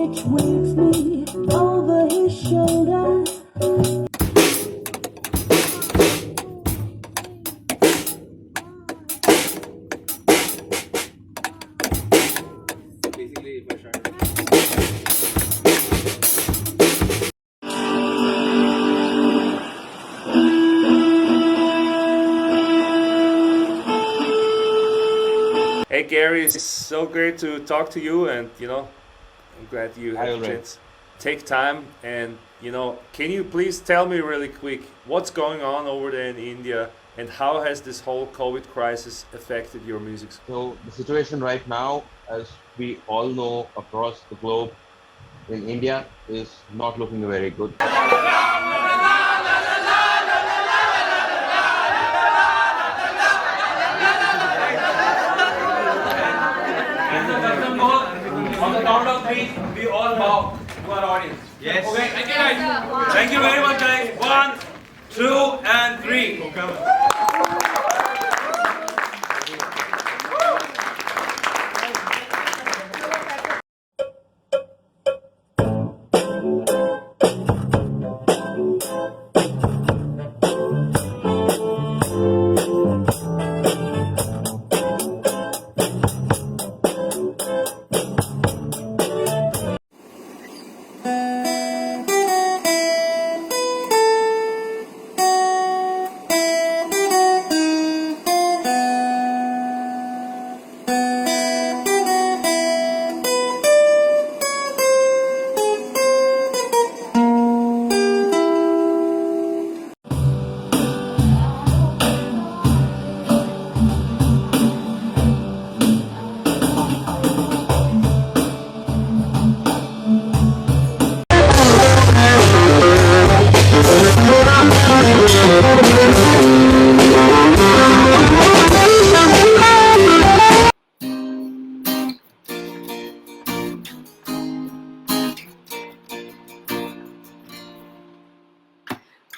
which waves me over his shoulder. Basically, if I try to... Hey Gary, it's so great to talk to you, and I'm glad you had a chance. Take time, and can you please tell me really quick what's going on over there in India, and how has this whole COVID crisis affected your music? So the situation right now, as we all know across the globe, in India is not looking very good. On the count of three, we all bow to our audience. Yes. Okay. Thank you guys. Thank you very much, guys. 1, 2, and 3.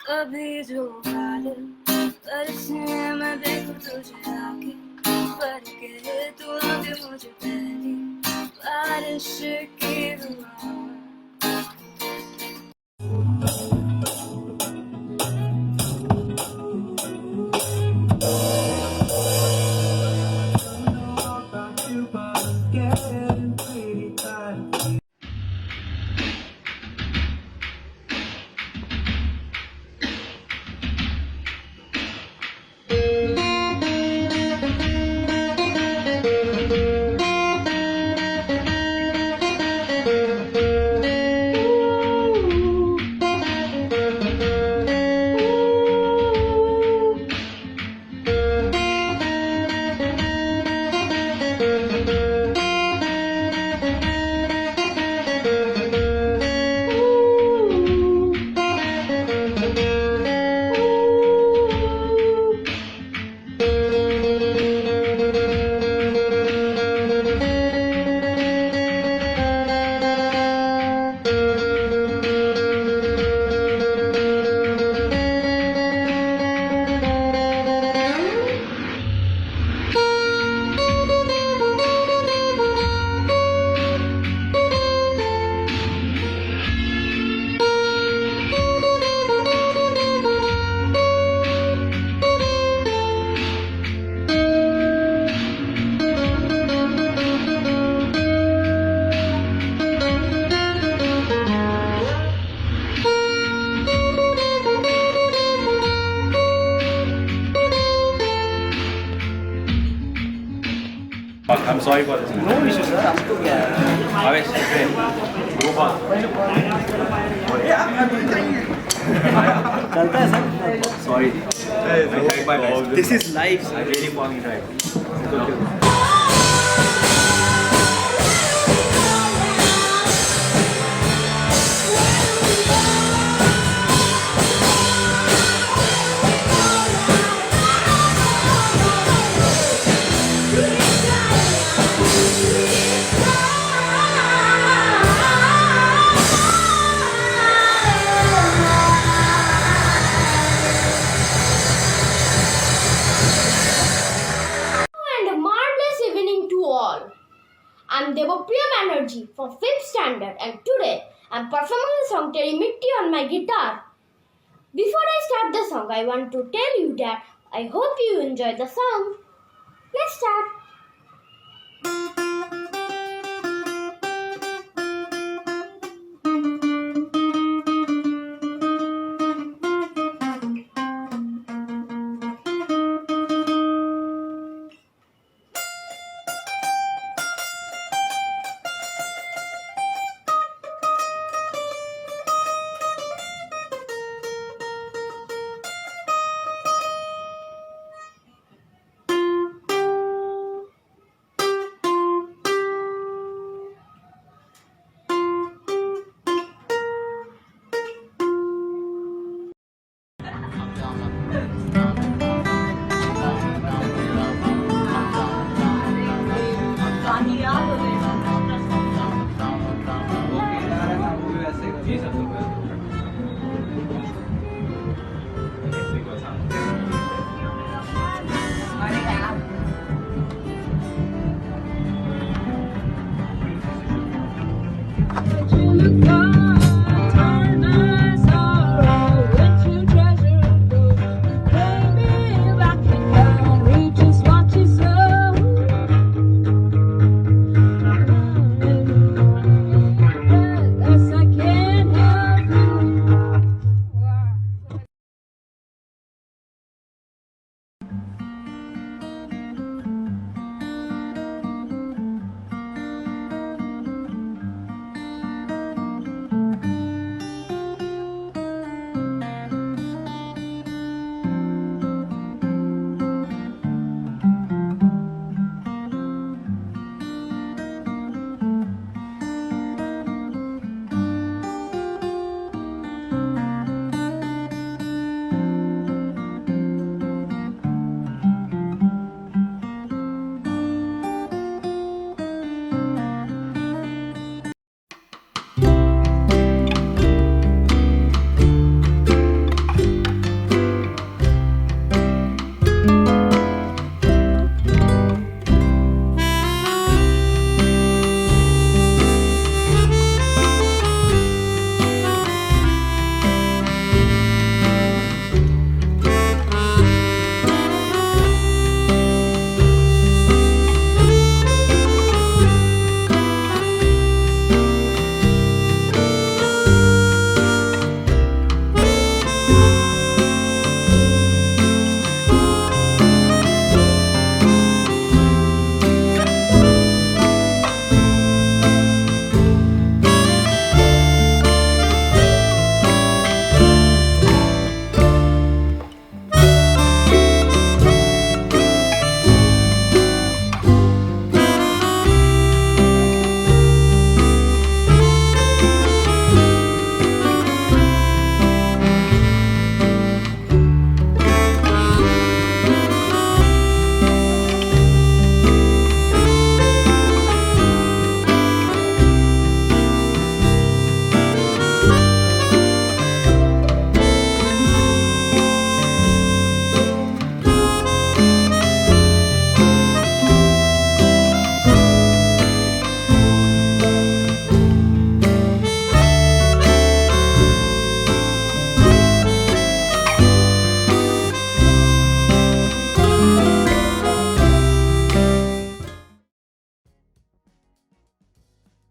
कभी जो बादल बरसे मैं देखूं तुझे आके पर के तू आके मुझे पहली बारिश की दुआ I'm sorry for this. No issues, sir. आपको क्या है? आवेश से गोपा. चलता है sir. Sorry. I take my best. This is live. I really want to try. And a marvelous evening to all. standard, and today I'm performing the song Teri Mitti on my guitar. Before I start the song, I want to tell you that I hope you enjoy the song. Let's start.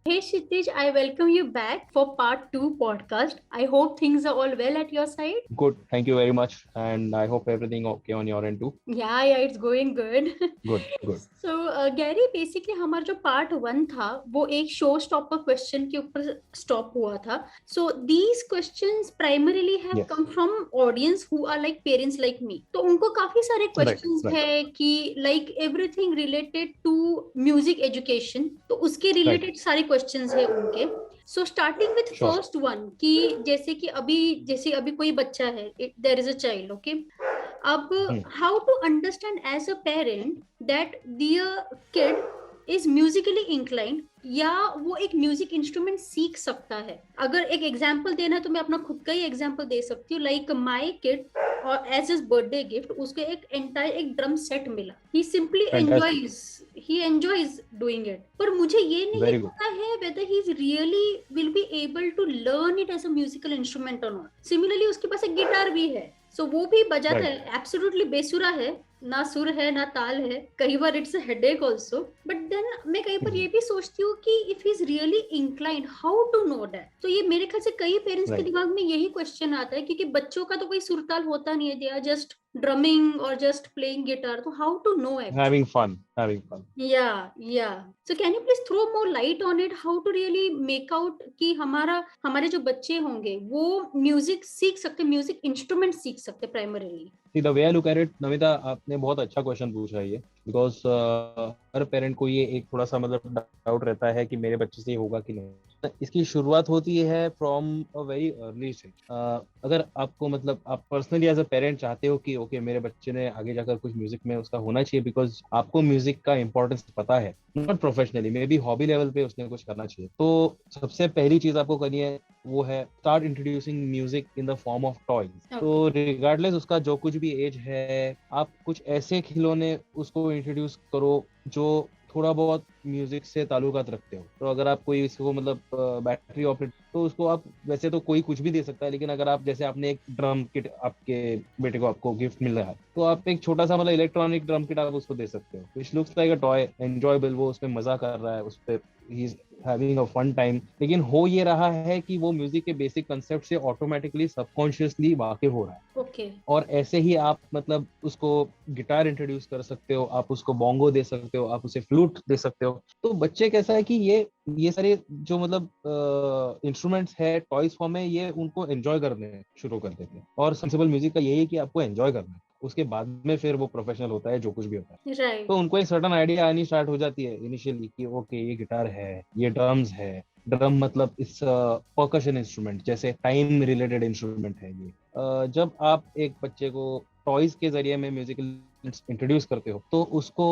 Hey Kshitij, I welcome you back for part 2 podcast. I hope things are all well at your side. Good. Thank you very much. And I hope everything okay on your end too. Yeah, it's going good. Good. So Gary, basically हमारा जो part 1 था वो एक show stopper question के ऊपर stop हुआ था. So these questions primarily have Yes. come from audience who are like parents like me. तो उनको काफी सारे questions Right. है कि like everything related to music education. तो उसके related सारे questions है उनके. So starting with Sure. first one कि जैसे अभी कोई बच्चा है, there is a child, okay? अब how to understand as a parent that their kid is musically inclined या वो एक म्यूजिक इंस्ट्रूमेंट सीख सकता है. अगर एक एग्जांपल देना तो मैं अपना खुद का ही एग्जांपल दे सकती हूँ. लाइक माय किड और एज हिज बर्थडे गिफ्ट उसको एक ड्रम सेट मिला. ही सिंपली एंजॉयज डूइंग इट. पर मुझे ये नहीं पता है whether he is really able to learn it as a musical instrument और नॉट. सिमिलरली उसके पास एक गिटार भी है, सो वो भी बजाता है, एब्सोल्युटली बेसुरा है, ना सुर है ना ताल है, कई बार it's a headache also. But then मैं कई बार ये भी सोचती हूँ कि if he is really inclined, how to know that. तो ये मेरे ख्याल से कई पेरेंट्स के दिमाग में यही क्वेश्चन आता है, क्योंकि बच्चों का तो कोई सुरताल होता नहीं है, they are just drumming or just playing guitar. So how to know actually? Having fun. Yeah. So can you please throw more light on it? How to really make out कि हमारे जो बच्चे होंगे वो म्यूजिक सीख सकते, music instrument सीख सकते primarily. See, the way I look at it, Namita, आपने बहुत अच्छा क्वेश्चन पूछा है ये, बिकॉज हर पेरेंट को ये एक थोड़ा सा मतलब डाउट रहता है कि मेरे बच्चे से होगा कि नहीं. इसकी शुरुआत होती है from a very early stage. अगर आपको मतलब आप पर्सनली एज अ पेरेंट चाहते हो कि ओके मेरे बच्चे ने आगे जाकर कुछ म्यूजिक में उसका होना चाहिए, बिकॉज आपको म्यूजिक का इंपॉर्टेंस पता है, not professionally, may be hobby level पे उसने कुछ करना चाहिए, तो सबसे पहली चीज आपको करनी है वो है start introducing music in the form of toys. तो रिगार्डलेस उसका जो कुछ भी एज है, आप कुछ ऐसे खिलौने उसको इंट्रोड्यूस करो जो थोड़ा बहुत म्यूजिक से ताल्लुकात रखते हो. तो अगर आप कोई इसको मतलब बैटरी ऑपरेट, तो उसको आप वैसे तो कोई कुछ भी दे सकता है, लेकिन अगर आप जैसे आपने एक ड्रम किट आपके बेटे को आपको गिफ्ट मिल रहा है, तो आप एक छोटा सा मतलब इलेक्ट्रॉनिक ड्रम किट आप उसको दे सकते हो, which looks like a toy, enjoyable, वो उसमें मजा कर रहा है, उस पे ही is having a fun time. लेकिन हो ये रहा है कि वो म्यूजिक के बेसिक कंसेप्ट से ऑटोमेटिकली सबकॉन्शियसली वाकिफ हो रहा है. ओके. और ऐसे ही आप मतलब उसको गिटार इंट्रोड्यूस कर सकते हो, आप उसको बोंगो दे सकते हो, आप उसे फ्लूट दे सकते हो. तो बच्चे कैसा है कि ये सारे जो मतलब इंस्ट्रूमेंट्स है टॉयज फॉर्म में, ये उनको एंजॉय करने शुरू कर देते हैं. और सेंसिबल म्यूजिक का यही है कि आपको एंजॉय करना है, उसके बाद में फिर वो प्रोफेशनल होता है जो कुछ भी होता है. Right. तो उनको एक सर्टन आइडिया आनी स्टार्ट हो जाती है इनिशियली कि ओके ये गिटार है, ये ड्रम्स है. ड्रम मतलब इस परकशन इंस्ट्रूमेंट, जैसे टाइम रिलेटेड इंस्ट्रूमेंट है ये. जब आप एक बच्चे को टॉयज के जरिए में म्यूजिकल इंट्रोड्यूस करते हो, तो उसको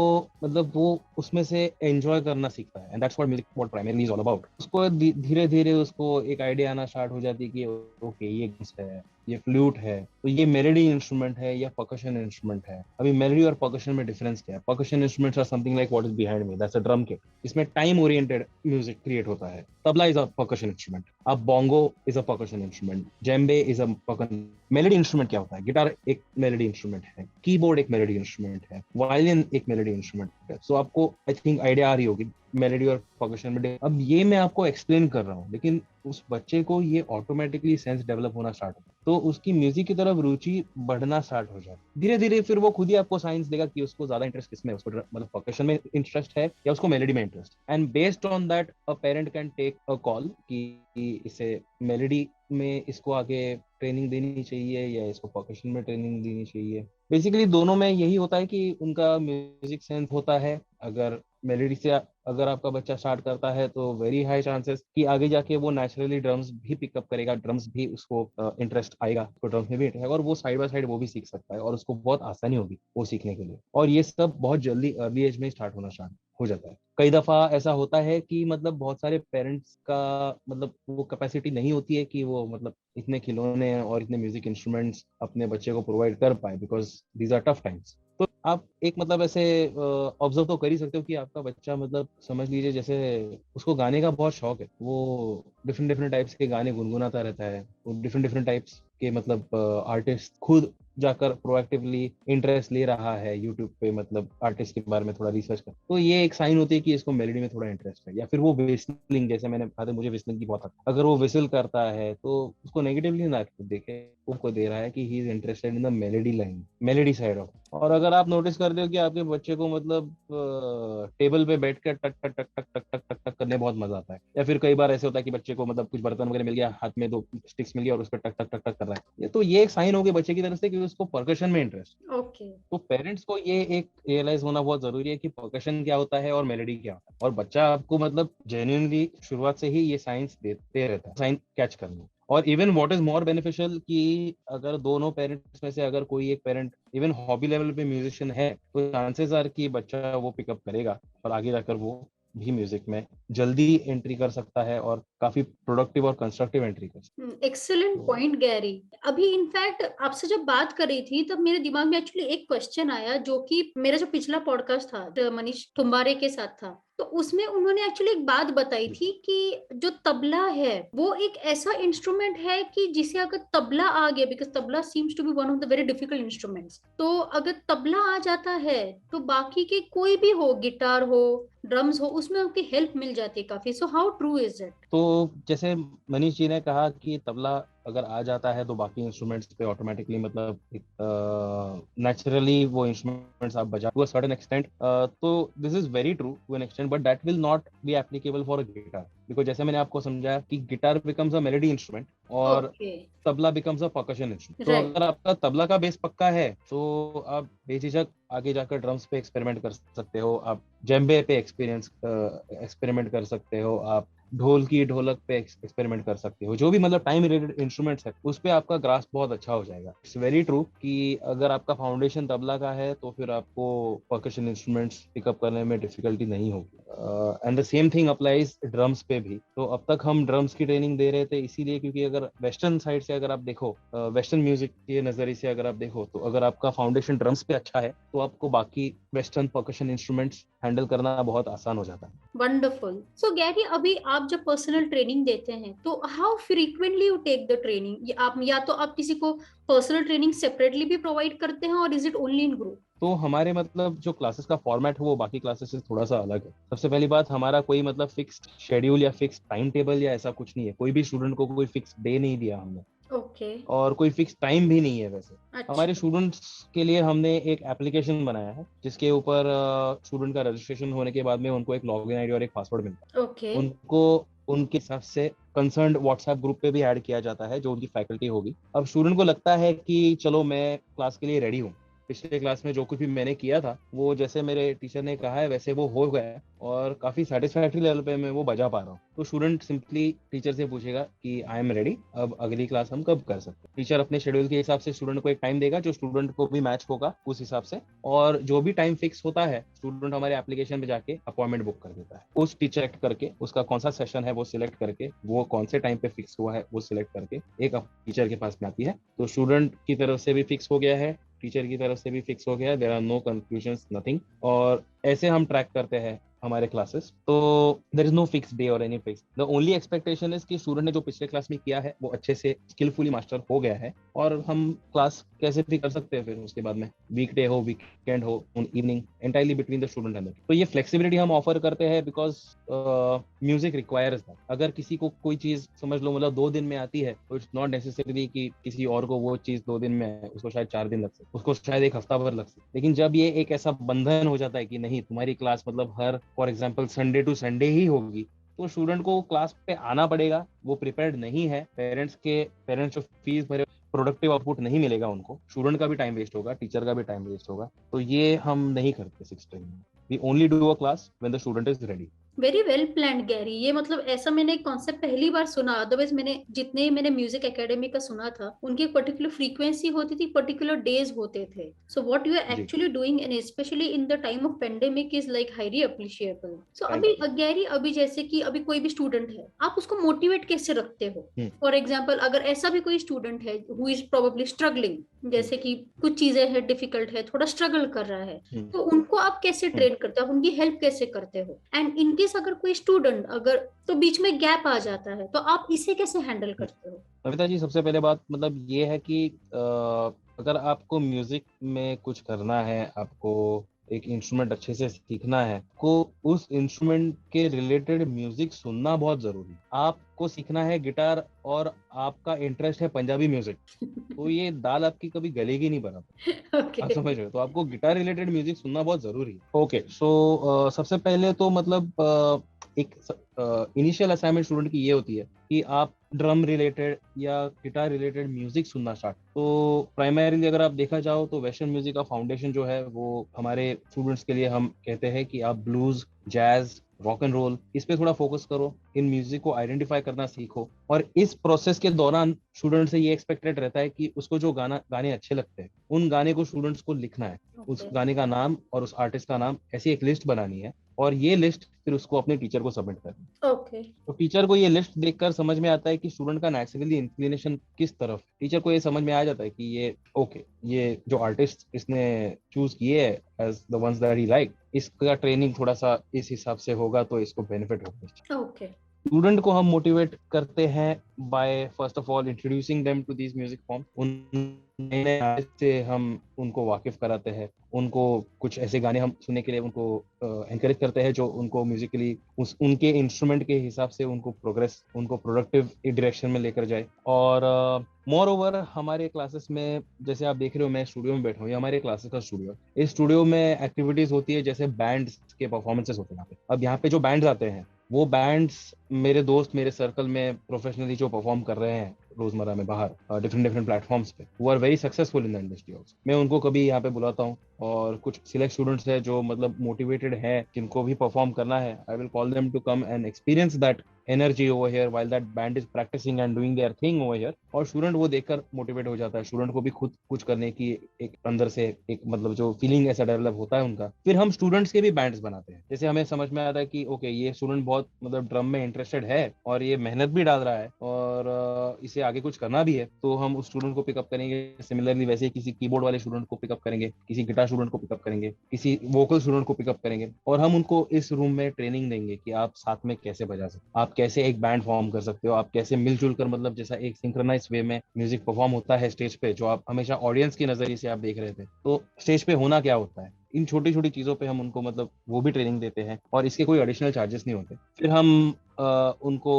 मतलब वो उसमें से एंजॉय करना सीखता है, and that's what music what primarily is all about. उसको धीरे धीरे उसको एक आइडिया आना स्टार्ट हो जाती है कि ओके ये गिटार है, ये फ्लूट है, तो ये मेलोडी इंस्ट्रूमेंट है या परकशन इंस्ट्रूमेंट है. अभी मेलोडी और परकशन में डिफरेंस क्या है? Percussion instruments are something like what is behind me, that's a drum kit. इसमें टाइम ओरिएंटेड म्यूजिक क्रिएट होता है. Tabla is a percussion instrument, अब bongo is a percussion instrument, djembe is a percussion. Melody instrument क्या होता है? Guitar एक melody instrument है, keyboard एक मेलोडी इंस्ट्रूमेंट है, वायलिन एक मेलोडी इंस्ट्रूमेंट है. सो आपको आई थिंक आइडिया आ रही होगी मेलोडी और परकशन में. अब ये मैं आपको एक्सप्लेन कर रहा हूँ, लेकिन उस बच्चे को ये ऑटोमेटिकली सेंस डेवलप होना स्टार्ट होता है, तो उसकी म्यूजिक की तरफ रुचि बढ़ना स्टार्ट हो जाती है. धीरे धीरे फिर वो खुद ही आपको साइंस देगा कि उसको ज्यादा इंटरेस्ट किसमें है, उसको मतलब परकशन में इंटरेस्ट है या उसको मेलोडी में interest. And based on that a parent can take a call कि इसे मेलोडी में इसको आगे ट्रेनिंग देनी चाहिए या इसको परकशन में ट्रेनिंग देनी चाहिए. बेसिकली दोनों में यही होता है कि उनका म्यूजिक सेंस होता है. अगर मेलोडी से अगर आपका बच्चा स्टार्ट करता है तो वेरी हाई चांसेस कि आगे जाके वो नेचुरली ड्रम्स भी पिकअप करेगा, ड्रम्स भी उसको इंटरेस्ट आएगा, तो ड्रम्स में भी इंटरेस्ट आएगा और वो साइड बाय साइड वो भी सीख सकता है और उसको बहुत आसानी होगी वो सीखने के लिए. और ये सब बहुत जल्दी अर्ली एज में स्टार्ट होना स्टार्ट हो जाता है. कई दफा ऐसा होता है कि मतलब बहुत सारे पेरेंट्स का मतलब वो कैपेसिटी नहीं होती है कि वो मतलब इतने खिलौने और इतने म्यूजिक इंस्ट्रूमेंट्स अपने बच्चे को प्रोवाइड कर पाए, because these are tough times. तो आप एक मतलब ऐसे ऑब्जर्व तो कर ही सकते हो कि आपका बच्चा मतलब समझ लीजिए जैसे उसको गाने का बहुत शौक है, वो डिफरेंट टाइप्स के गाने गुनगुनाता रहता है, वो डिफरेंट टाइप्स के मतलब आर्टिस्ट खुद जाकर प्रोएक्टिवली इंटरेस्ट ले रहा है यूट्यूब पे, मतलब आर्टिस्ट के बारे में थोड़ा रिसर्च कर. तो ये एक साइन होती है कि इसको मेलोडी में थोड़ा इंटरेस्ट है. या फिर वो विस्लिंग, जैसे मैंने कहा था मुझे विस्लिंग की बहुत, अगर वो विसल करता है तो उसको नेगेटिवली ना देखे, उसको दे रहा है कि he is interested in the melody line, melody side of. और अगर आप नोटिस करते हो कि आपके बच्चे को मतलब टेबल पे बैठ कर टक टक टक टक टक टक टक टक करने बहुत मजा आता है, या फिर कई बार ऐसे होता है कि बच्चे को मतलब कुछ बर्तन वगैरह मिल गया, हाथ में 2 स्टिक्स मिल गया और उस पर टक टक टक टक कर रहा है, तो ये एक साइन हो गया बच्चे की तरफ से कि उसको परकशन में इंटरेस्ट. ओके. तो पेरेंट्स को ये एक रियलाइज होना बहुत जरूरी है कि परकशन क्या होता है और मेलोडी क्या होता है, और बच्चा आपको मतलब जेन्युइनली शुरुआत से ही ये साइंस देते रहता है, साइन कैच करना. और even what is more beneficial कि अगर दोनों पेरेंट्स में से अगर कोई एक पेरेंट इवन हॉबी लेवल पे म्यूजिशियन है, तो चांसेस आर कि बच्चा वो पिकअप करेगा और आगे जाकर वो भी म्यूजिक में जल्दी एंट्री कर सकता है और काफी प्रोडक्टिव और कंस्ट्रक्टिव एंट्री कर सकता है। Excellent point Gary. अभी इनफैक्ट आपसे जब बात कर रही थी तब मेरे दिमाग में एक्चुअली एक क्वेश्चन आया, जो कि मेरा जो पिछला पॉडकास्ट था जो मनीष तुम्बारे के साथ था, तो उसमें उन्होंने एक्चुअली एक बात बताई थी कि जो तबला है वो एक ऐसा इंस्ट्रूमेंट है कि जिसे अगर तबला आ गया, because tabla seems to be one of the very difficult instruments, तो अगर तबला आ जाता है तो बाकी के कोई भी हो, गिटार हो, ड्रम्स हो, उसमें आपकी हेल्प मिल जाती है काफी। So how true is it? तो जैसे मनीष जी ने कहा कि तबला अगर आ जाता है तो बाकी इंस्ट्रूमेंट्स पे ऑटोमेटिकली मतलब नेचुरली वो इंस्ट्रूमेंट्स आप बजा टू अ सर्टेन एक्सटेंट, तो this is very true to an extent, but that will not be applicable for a guitar, because जैसे मैंने आपको समझाया कि guitar becomes a melody instrument और tabla becomes a percussion instrument. तो अगर आपका तबला का बेस पक्का है तो आप बेझिझक आगे जाकर ड्रम्स पे एक्सपेरिमेंट कर सकते हो, आप जेम्बे पे एक्सपेरिमेंट कर सकते हो, आप ढोल की ढोलक पे एक्सपेरिमेंट कर सकते हो, जो भी मतलब टाइम रिलेटेड इंस्ट्रूमेंट्स है उस पे आपका ग्रास्प बहुत अच्छा हो जाएगा। इट्स वेरी ट्रू कि अगर आपका फाउंडेशन तबला का है तो फिर आपको परकशन इंस्ट्रूमेंट्स पिकअप करने में डिफिकल्टी नहीं होगी। And the same thing applies drums पे भी। तो अब तक हम ड्रम्स की ट्रेनिंग दे रहे थे इसीलिए क्योंकि अगर वेस्टर्न साइड से अगर आप देखो, वेस्टर्न म्यूजिक के नजरिए से अगर आप देखो, तो अगर आपका फाउंडेशन ड्रम्स पे अच्छा है तो आपको बाकी वेस्टर्न परकशन इंस्ट्रूमेंट्स हैंडल करना बहुत आसान हो जाता है। वंडरफुल। सो गैरी, अभी आप जब पर्सनल ट्रेनिंग देते हैं तो how frequently you take the training? आप या तो आप किसी को पर्सनल ट्रेनिंग सेपरेटली भी प्रोवाइड करते हैं और is it only in group? तो हमारे मतलब जो क्लासेस का फॉर्मेट है वो बाकी क्लासेस से थोड़ा सा अलग है। सबसे पहली बात, हमारा कोई मतलब फिक्स्ड शेड्यूल या फिक्स टाइम टेबल या ऐसा कुछ नहीं है। कोई भी स्टूडेंट को कोई फिक्स डे नहीं दिया हमने, और कोई फिक्स टाइम भी नहीं है। वैसे हमारे स्टूडेंट्स के लिए हमने एक एप्लीकेशन बनाया है जिसके ऊपर स्टूडेंट का रजिस्ट्रेशन होने के बाद में उनको एक लॉगिन आईडी और एक पासवर्ड मिलता है। उनको उनके हिसाब से कंसर्न्ड व्हाट्सएप ग्रुप पे भी ऐड किया जाता है जो उनकी फैकल्टी होगी। अब स्टूडेंट को लगता है कि चलो मैं क्लास के लिए रेडी हूँ, पिछले क्लास में जो कुछ भी मैंने किया था वो जैसे मेरे टीचर ने कहा है वैसे वो हो गया है और काफी सेटिस्फैक्टरी लेवल पे मैं वो बजा पा रहा हूँ, तो स्टूडेंट सिंपली टीचर से पूछेगा कि आई एम रेडी, अब अगली क्लास हम कब कर सकते हैं। टीचर अपने शेड्यूल के हिसाब से स्टूडेंट को एक टाइम देगा जो स्टूडेंट को भी मैच होगा उस हिसाब से, और जो भी टाइम फिक्स होता है स्टूडेंट हमारे एप्लीकेशन में जाके अपॉइंटमेंट बुक कर देता है। उस टीचर करके उसका कौन सा सेशन है वो सिलेक्ट करके, वो कौन से टाइम पे फिक्स हुआ है वो सिलेक्ट करके एक टीचर के पास में आती है। तो स्टूडेंट की तरफ से भी फिक्स हो गया है, टीचर की तरफ से भी फिक्स हो गया, there are no confusions, nothing. और ऐसे हम ट्रैक करते हैं हमारे क्लासेस। तो there is no fix day और any fix, the only expectation is कि स्टूडेंट ने जो पिछले क्लास में किया है वो अच्छे से स्किलफुली मास्टर हो गया है, और हम क्लास कैसे भी कर सकते हैं फिर उसके बाद में, वीकडे हो, वीकेंड हो, evening, entirely between the student and. तो ये फ्लेक्सिबिलिटी हम ऑफर करते हैं बिकॉज म्यूजिक रिक्वायर्स दैट। अगर किसी को कोई चीज समझ लो मतलब 2 दिन में आती है तो इट्स नॉट नेसेसरी कि किसी और को वो चीज 2 दिन में है, उसको शायद 4 दिन लग सकते, उसको शायद 1 हफ्ता भर लग सकते। लेकिन जब ये एक ऐसा बंधन हो जाता है कि नहीं तुम्हारी क्लास मतलब हर for example Sunday to Sunday ही होगी, तो स्टूडेंट को क्लास पे आना पड़ेगा। वो प्रिपेयर्ड नहीं है, पेरेंट्स जो फीस भरे प्रोडक्टिव आउटपुट नहीं मिलेगा उनको, स्टूडेंट का भी टाइम वेस्ट होगा, टीचर का भी टाइम वेस्ट होगा। तो ये हम नहीं करते 6 टाइम में। We only do a class when the student is ready. Very well planned Gary. ये मतलब ऐसा मैंने एक कॉन्सेप्ट पहली बार सुना, अदरवाइज मैंने म्यूजिक एकेडमी का सुना था, उनकी पर्टिकुलर फ्रीक्वेंसी होती थी, पर्टिकुलर डेज होते थे। So what you are actually doing and specially in the time of pandemic is like highly appreciable. So अभी गैरी, अभी जैसे कि अभी कोई भी स्टूडेंट है, आप उसको मोटिवेट कैसे रखते हो? फॉर एग्जाम्पल, अगर ऐसा भी कोई स्टूडेंट है हु इज प्रोबेबली स्ट्रगलिंग, जैसे कि कुछ चीजें है डिफिकल्ट है, थोड़ा स्ट्रगल कर रहा है, तो उनको आप कैसे ट्रेन करते हो, आप उनकी हेल्प कैसे करते हो? एंड इनकेस अगर कोई स्टूडेंट अगर तो बीच में गैप आ जाता है तो आप इसे कैसे हैंडल करते हो? कविता जी, सबसे पहले बात मतलब ये है कि अगर आपको म्यूजिक में कुछ करना है, आपको एक इंस्ट्रूमेंट अच्छे से सीखना है, को उस इंस्ट्रूमेंट के रिलेटेड म्यूजिक सुनना बहुत जरूरी है। आपको सीखना है गिटार और आपका इंटरेस्ट है पंजाबी म्यूजिक, तो ये दाल आपकी कभी गलेगी नहीं बराबर। आप समझ रहे हो? तो आपको गिटार रिलेटेड म्यूजिक सुनना बहुत जरूरी है। ओके, सो सबसे पहले तो मतलब एक इनिशियल असाइनमेंट स्टूडेंट की ये होती है कि आप ड्रम रिलेटेड या गिटार रिलेटेड म्यूजिक सुनना स्टार्ट। तो प्राइमरीली अगर आप देखा जाओ तो वेस्टर्न म्यूजिक का फाउंडेशन जो है वो हमारे स्टूडेंट्स के लिए हम कहते हैं कि आप blues, jazz, rock and roll, इस पे थोड़ा फोकस करो, इन म्यूजिक को आइडेंटिफाई करना सीखो। और इस प्रोसेस के दौरान स्टूडेंट से ये एक्सपेक्टेड रहता है कि उसको जो गाने अच्छे लगते हैं उन गाने को स्टूडेंट्स को लिखना है, उस गाने का नाम और उस आर्टिस्ट का नाम, ऐसी एक लिस्ट बनानी है और ये लिस्ट फिर उसको अपने टीचर को सबमिट करनी। ओके। तो टीचर को ये लिस्ट देखकर समझ में आता है कि स्टूडेंट का नेचुरली इंक्लिनेशन किस तरफ। टीचर को ये समझ में आ जाता है कि ये ओके, ये जो आर्टिस्ट इसने चूज किए है as the ones that he like, इसका ट्रेनिंग थोड़ा सा इस हिसाब से होगा तो इसको बेनिफिट होगा। ओके। स्टूडेंट को हम मोटिवेट करते हैं by first of all introducing them to this music form. उन नए नए आर्टिस्ट से हम उनको वाकिफ कराते हैं, उनको कुछ ऐसे गाने हम सुनने के लिए उनको एनकरेज करते हैं जो उनको म्यूजिकली उनके इंस्ट्रूमेंट के हिसाब से उनको प्रोडक्टिव डायरेक्शन में लेकर जाए। और मोर ओवर हमारे क्लासेस में, जैसे आप देख रहे हो मैं स्टूडियो में बैठा हूँ, ये हमारे क्लासेस का स्टूडियो। इस स्टूडियो में एक्टिविटीज होती है, जैसे बैंड्स के परफॉर्मेंसेस होते हैं यहाँ पे। अब यहाँ पे जो बैंड्स आते हैं वो बैंड्स मेरे दोस्त मेरे सर्कल में प्रोफेशनली जो परफॉर्म कर रहे हैं रोजमर्रा में बाहर डिफरेंट प्लेटफॉर्म्स पे, वो are very successful in the industry also. मैं उनको कभी यहाँ पे बुलाता हूँ और कुछ सिलेक्ट स्टूडेंट्स है जो मतलब मोटिवेटेड है, जिनको भी परफॉर्म करना है, I will call them to come and experience that energy over here while that band is practising and doing their thing over here. और स्टूडेंट वो देखकर मोटिवेट हो जाता है, स्टूडेंट को भी खुद कुछ करने की एक अंदर से एक मतलब जो फीलिंग ऐसा डेवलप होता है उनका। फिर हम स्टूडेंट्स के भी बैंड्स बनाते हैं। जैसे हमें समझ में आता है कि ओके ये स्टूडेंट बहुत मतलब ड्रम में इंटरेस्टेड है और ये मेहनत भी डाल रहा है और इसे आगे कुछ करना भी है, तो हम उस स्टूडेंट को पिकअप करेंगे। सिमिलरली वैसे किसी कीबोर्ड वाले स्टूडेंट को पिकअप करेंगे, किसी गिटार स्टूडेंट को पिकअप करेंगे, किसी वोकल स्टूडेंट को पिकअप करेंगे और हम उनको इस रूम में ट्रेनिंग देंगे कि आप साथ में कैसे बजा सकते, आप कैसे एक बैंड फॉर्म कर सकते हो, आप कैसे मिलजुल कर मतलब जैसा एक सिंक्रोनाइज वे में म्यूजिक परफॉर्म होता है स्टेज पे, जो आप हमेशा ऑडियंस के नजरिए से आप देख रहे थे, तो स्टेज पे होना क्या होता है। इन छोटी छोटी चीजों पे हम उनको मतलब वो भी ट्रेनिंग देते हैं और इसके कोई एडिशनल चार्जेस नहीं होते। फिर हम उनको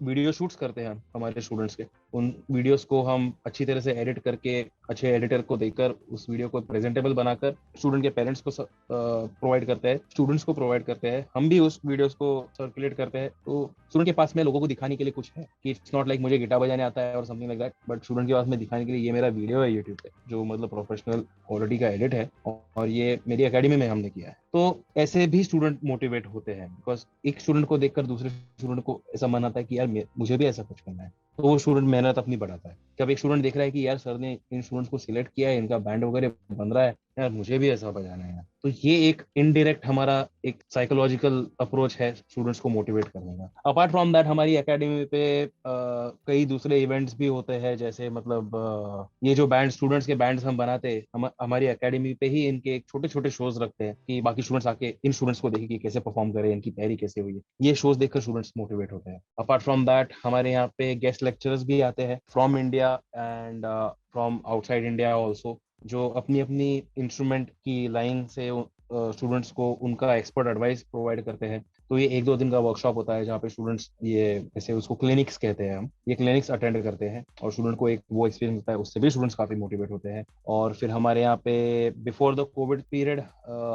वीडियो शूट्स करते हैं हमारे स्टूडेंट्स के। उन वीडियोस को हम अच्छी तरह से एडिट करके अच्छे एडिटर को देकर उस वीडियो को प्रेजेंटेबल बनाकर स्टूडेंट के पेरेंट्स को प्रोवाइड करते हैं, स्टूडेंट्स को प्रोवाइड करते हैं। हम भी उस वीडियोस को सर्कुलेट करते हैं, तो स्टूडेंट के पास में लोगों को दिखाने के लिए कुछ है कि इट्स नॉट लाइक मुझे गिटार बजाने आता है और something like that, but student के पास में दिखाने के लिए ये मेरा वीडियो है यूट्यूब पे जो मतलब प्रोफेशनल क्वालिटी का एडिट है और ये मेरी एकेडमी में हमने किया है। तो ऐसे भी स्टूडेंट मोटिवेट होते हैं, बिकॉज एक स्टूडेंट को देखकर दूसरे स्टूडेंट को ऐसा मन आता है कि यार मुझे भी ऐसा कुछ करना है, तो वो स्टूडेंट मेहनत अपनी बढ़ाता है। जब एक स्टूडेंट देख रहा है कि यार सर ने इन स्टूडेंट्स को सिलेक्ट किया है, इनका बैंड वगैरह बन रहा है, यार मुझे भी ऐसा बजाना है, तो ये एक इनडायरेक्ट हमारा एक साइकोलॉजिकल अप्रोच है स्टूडेंट्स को मोटिवेट करने का। अपार्ट फ्रॉम दैट हमारी एकेडमी पे कई दूसरे इवेंट्स भी होते हैं, जैसे मतलब ये जो बैंड स्टूडेंट्स के बैंड्स हम बनाते हैं हमारी एकेडमी पे ही इनके एक छोटे छोटे शोज रखते हैं कि बाकी स्टूडेंट्स आके इन स्टूडेंट्स को देखें कि कैसे परफॉर्म करें, इनकी तैयारी कैसे हुई है। ये शोज देखकर स्टूडेंट्स मोटिवेट होते हैं। अपार्ट फ्रॉम दैट हमारे यहाँ पे गेस्ट लेक्चरर्स भी आते हैं from India and from outside India also, जो अपनी अपनी इंस्ट्रूमेंट की लाइन से स्टूडेंट्स को उनका एक्सपर्ट एडवाइस प्रोवाइड करते हैं। तो ये 1-2 दिन का वर्कशॉप होता है जहाँ पे स्टूडेंट्स ये जैसे उसको क्लिनिक्स कहते हैं, हम ये क्लिनिक्स अटेंड करते हैं और स्टूडेंट को एक वो एक्सपीरियंस होता है, उससे भी स्टूडेंट्स काफी मोटिवेट होते हैं। और फिर हमारे यहाँ पे बिफोर द कोविड पीरियड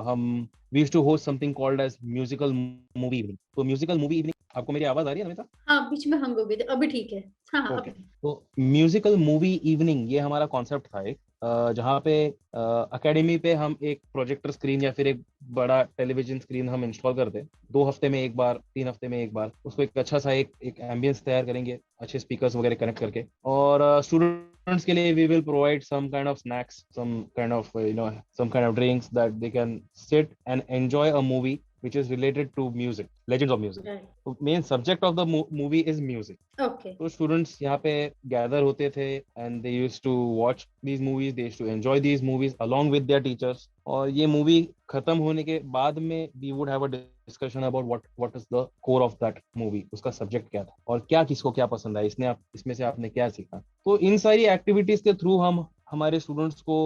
हम we used to host something called as musical movie evening. तो म्यूजिकल मूवी इवनिंग, आपको मेरी आवाज आ रही है नमिता? हाँ, बीच में हंग हो गई थी, अभी ठीक है। हाँ ओके, तो म्यूजिकल मूवी इवनिंग ये हमारा कॉन्सेप्ट था एक, जहाँ पे एकेडमी पे हम एक प्रोजेक्टर स्क्रीन या फिर एक बड़ा टेलीविजन स्क्रीन हम इंस्टॉल करते हैं 2 हफ्ते में एक बार, 3 हफ्ते में एक बार। उसको एक अच्छा सा एक एम्बियंस तैयार करेंगे अच्छे स्पीकर्स वगैरह कनेक्ट करके, और स्टूडेंट्स के लिए we will provide some kind of snacks, some kind of some kind of drinks that they can sit and enjoy a movie which is related to music, legends of music. Right. So main subject of the movie is music. Okay. तो students यहाँ पे gather होते थे and they used to watch these movies, they used to enjoy these movies along with their teachers. और ये movie खत्म होने के बाद में we would have a discussion about what is the core of that movie, उसका subject क्या था और क्या किसको क्या पसंद आया, इसमें से आपने क्या सीखा। तो इन सारी एक्टिविटीज के थ्रू हम हमारे स्टूडेंट्स को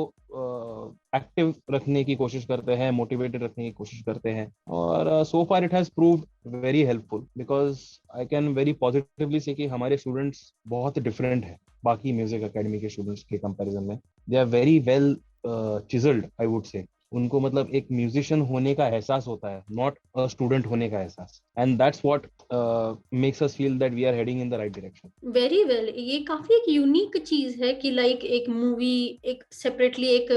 एक्टिव रखने की कोशिश करते हैं, मोटिवेटेड रखने की कोशिश करते हैं, और so far it has proved very helpful because I can very positively say कि हमारे स्टूडेंट्स बहुत डिफरेंट है बाकी म्यूजिक एकेडमी के स्टूडेंट्स के कंपैरिजन में। They are very well chiselled I would say. उनको मतलब एक म्यूजिशियन होने का एहसास होता है, नॉट अ स्टूडेंट होने का एहसास, and that's what makes us feel that we are heading in the right direction. Very well, ये काफी एक यूनिक चीज है कि लाइक एक मूवी एक सेपरेटली एक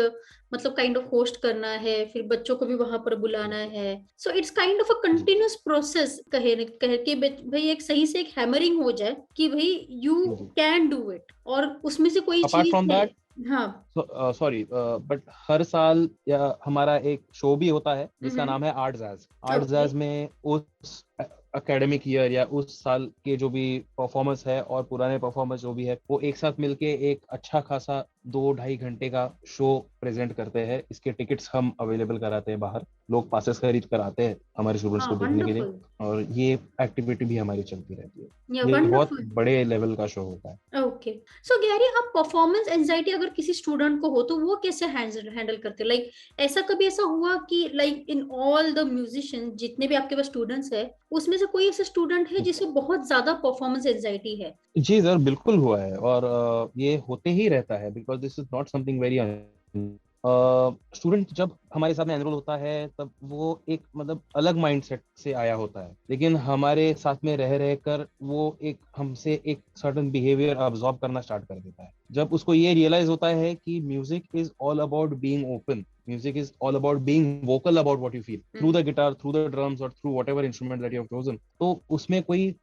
मतलब काइंड ऑफ होस्ट करना है, फिर बच्चों को भी वहां पर बुलाना है। So it's kind of a continuous process कहे के भाई एक सही से एक हैमरिंग हो जाए कि भाई यू कैन डू इट, और उसमें से कोई अपार्ट चीज फ्रॉम दैट हाँ सॉरी बट हर साल या हमारा एक शो भी होता है जिसका नाम है art jazz. Art okay jazz में उस एकेडमिक ईयर या उस साल के जो भी परफॉर्मेंस है और पुराने परफॉर्मेंस जो भी है वो एक साथ मिलके एक अच्छा खासा 2-2.5 घंटे का शो प्रेजेंट करते हैं। इसके टिकट्स हम अवेलेबल कराते हैं बाहर, लोग पासेस खरीद कर आते हैं हमारे स्टूडेंट्स हाँ को देखने के लिए, वंडरफुल और ये एक्टिविटी भी हमारी चलती रहती है। या ये बहुत वंडरफुल बड़े लेवल का शो होता है। ओके सो गैरी आप परफॉर्मेंस एंजाइटी अगर किसी स्टूडेंट को हो तो वो कैसे हैंडल करते लाइक ऐसा कभी ऐसा हुआ कि like in all the musician जितने भी आपके पास स्टूडेंट्स है उसमें से कोई ऐसा स्टूडेंट है जिसे बहुत ज्यादा परफॉर्मेंस एंजाइटी है? जी सर, बिल्कुल हुआ है, और ये होते ही रहता है because this is not something very. Student जब हमारे साथ में एनरोल होता है तब वो एक मतलब अलग माइंडसेट से आया होता है, लेकिन हमारे साथ में रह रह कर वो एक हमसे एक सर्टेन बिहेवियर अब्जॉर्ब करना स्टार्ट कर देता है। जब उसको ये रियलाइज होता है कि music is all about being open, music is all about being vocal about what you feel through the guitar, through the drums और through whatever instrument that you have chosen, तो उसमें कोई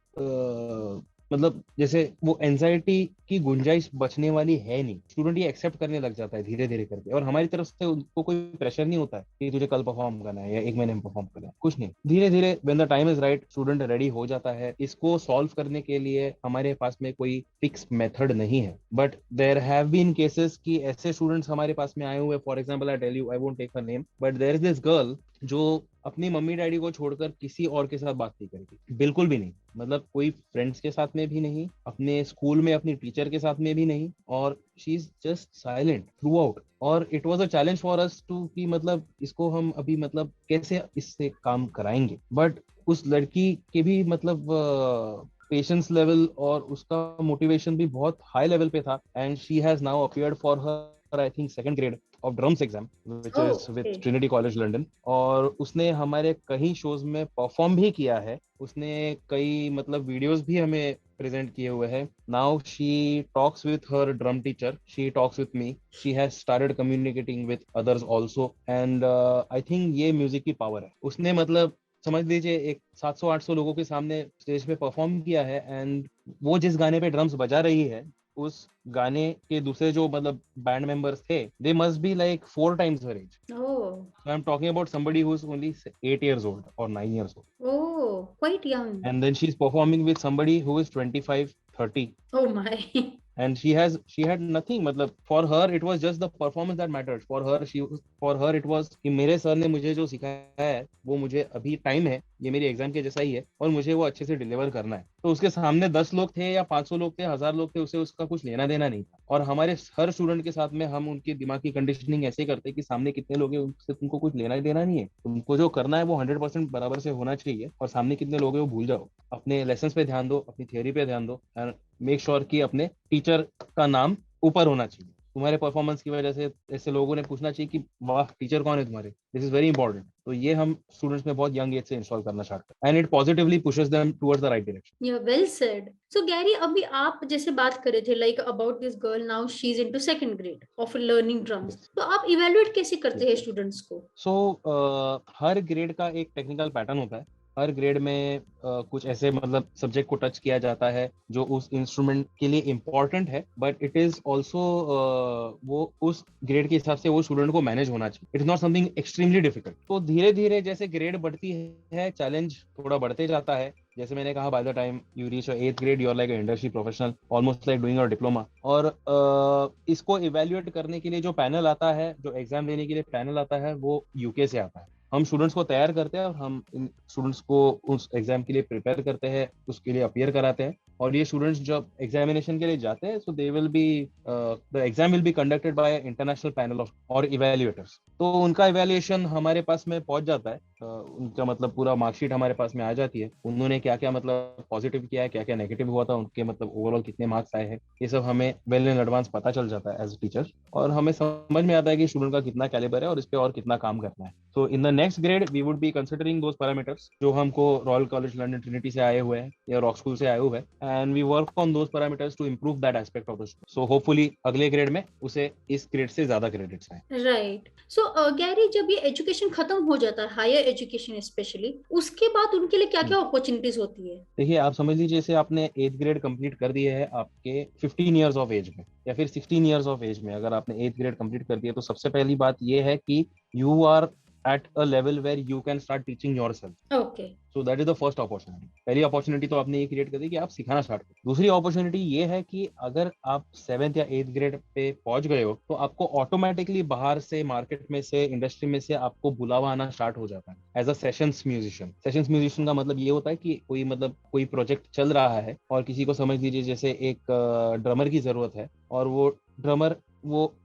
मतलब जैसे वो एंजाइटी की गुंजाइश बचने वाली है नहीं। स्टूडेंट ये एक्सेप्ट करने लग जाता है धीरे धीरे करके, और हमारी तरफ से उनको कोई प्रेशर नहीं होता है कि तुझे कल परफॉर्म करना है या 1 महीने में परफॉर्म करना है, कुछ नहीं। धीरे धीरे when the time is right student ready हो जाता है। इसको सॉल्व करने के लिए हमारे पास में कोई फिक्स मेथड नहीं है, but there have been cases कि ऐसे स्टूडेंट्स हमारे पास में आए हुए, for example I tell you, I won't take her name, but there is this girl जो अपनी मम्मी डैडी को छोड़कर किसी और के साथ बात नहीं करेगी, बिल्कुल भी नहीं। मतलब कोई फ्रेंड्स के साथ में भी नहीं, अपने स्कूल में अपनी टीचर के साथ में भी नहीं, और she is just silent throughout. और it was a challenge for us too कि मतलब इसको हम अभी मतलब कैसे इससे काम कराएंगे, बट उस लड़की के भी मतलब पेशेंस लेवल और उसका मोटिवेशन भी बहुत हाई लेवल पे था, and she has now appeared for her I think second grade of drums exam which is with Trinity college London. और उसने हमारे कई शोज में परफॉर्म भी किया है, उसने कई मतलब वीडियोस भी हमें प्रेजेंट किए हुए हैं। Now she talks with her drum teacher, she talks with me, she has started communicating with others also, and I think ये म्यूजिक की पावर है। उसने मतलब समझ लीजिए एक 700-800 लोगों के सामने स्टेज पे परफॉर्म किया है, एंड वो जिस गाने पे ड्रम्स बजा रही है उस गाने के दूसरे जो मतलब बैंड मेंबर्स थे, they must be like 4 times her age. Oh, So I'm talking about somebody who's only 8 years old or 9 years old. oh, quite young. And then she's performing with somebody who is 25, 30. Oh my. And she had nothing, मतलब for her it was just the performance that mattered. For her it was कि मेरे sir ने मुझे जो सिखाया है वो मुझे अभी टाइम है, ये मेरी एग्जाम के जैसा ही है, और मुझे वो अच्छे से डिलीवर करना है। तो उसके सामने 10 लोग थे या 500 लोग थे, 1000 लोग थे, उसे उसका कुछ लेना देना नहीं था। और हमारे हर स्टूडेंट के साथ में हम उनकी दिमाग की कंडीशनिंग ऐसे करते हैं कि सामने कितने लोग हैं उनसे तुमको कुछ लेना देना नहीं है, तुमको जो करना है वो 100% बराबर से होना चाहिए, और सामने कितने लोग हैं वो भूल जाओ, अपने लेसन पे ध्यान दो, अपनी थियोरी पे ध्यान दो, एंड मेक श्योर कि अपने टीचर का नाम ऊपर होना चाहिए। तुम्हारे परफॉर्मेंस की वजह से ऐसे लोगों ने पूछना चाहिए कि वाह टीचर कौन है तुम्हारे, दिस इज वेरी इंपॉर्टेंट। तो ये हम स्टूडेंट्स में बहुत यंग एज से इंस्टॉल करना स्टार्ट करते हैं, and it positively pushes them towards the right direction. Yeah, well said. So Gary, अभी आप जैसे बात कर रहे थे like about this girl now she's into second grade of learning drums. तो आप evaluate कैसे करते हैं स्टूडेंट्स को? सो हर ग्रेड का एक टेक्निकल पैटर्न होता है। हर ग्रेड में कुछ ऐसे मतलब सब्जेक्ट को टच किया जाता है जो उस इंस्ट्रूमेंट के लिए इम्पोर्टेंट है, बट इट इज ऑल्सो वो उस ग्रेड के हिसाब से वो स्टूडेंट को मैनेज होना चाहिए। It is not something extremely difficult. तो धीरे धीरे जैसे ग्रेड बढ़ती है चैलेंज थोड़ा बढ़ते जाता है। जैसे मैंने कहा, by the time you reach 8th grade you are like industry professional, almost like doing your diploma. और इसको इवेल्युएट करने के लिए जो पैनल आता है, जो एग्जाम देने के लिए पैनल आता है, वो यूके से आता है। हम स्टूडेंट्स को तैयार करते हैं और हम इन स्टूडेंट्स को उस एग्जाम के लिए प्रिपेयर करते हैं, उसके लिए अपीयर कराते हैं। और ये स्टूडेंट्स जब एग्जामिनेशन के लिए जाते हैं, so they will be the exam will be conducted by international panel of और इवैल्यूएटर्स। तो उनका इवैल्यूएशन हमारे पास में पहुंच जाता है, उनका मतलब पूरा मार्कशीट हमारे पास में आ जाती है। उन्होंने क्या क्या मतलब पॉजिटिव किया है, क्या क्या नेगेटिव हुआ था, उनके मतलब ओवरऑल कितने मार्क्स आए हैं, ये सब हमें वेल इन एडवांस पता चल जाता है एज टीचर। और हमें समझ में आता है कि स्टूडेंट का कितना कैलिबर है और इस पे और कितना काम करना है। So in the next grade we would be considering those parameters जो हमको रॉयल कॉलेज लंदन ट्रिनिटी से आए हुए हैं या रॉक स्कूल से आए हुए हैं, and we work on those parameters to improve that aspect of the student. So hopefully अगले ग्रेड में उसे इस ग्रेड से ज्यादा क्रेडिट्स आए। राइट। सो गैरी, जब ये एजुकेशन खत्म हो जाता है, हायर एजुकेशन स्पेशली, उसके बाद उनके लिए क्या क्या अपॉर्चुनिटीज होती है? देखिए, आप समझ लीजिए जैसे आपने 8th ग्रेड कंप्लीट कर दिया है आपके 15 इयर्स ऑफ एज में या फिर 16 इयर्स ऑफ एज में, अगर आपने 8th ग्रेड कंप्लीट कर दिया तो सबसे पहली बात ये है कि you are at a level where you can start teaching yourself. Okay. So that is the first opportunity. पहली अपॉर्चुनिटी तो आपने ये क्रिएट कर दी कि आप सिखाना स्टार्ट करो। दूसरी अपॉर्चुनिटी ये है कि अगर आप 7th या 8th ग्रेड पे पहुंच गए हो तो आपको ऑटोमेटिकली बाहर से, मार्केट में से, इंडस्ट्री में से आपको बुलावा आना स्टार्ट हो जाता है as a sessions musician. Sessions musician का मतलब ये होता है कि कोई प्रोजेक्ट चल रहा है और किसी को समझ लीजिए जैसे एक ड्रमर की जरूरत है और वो ड्रमर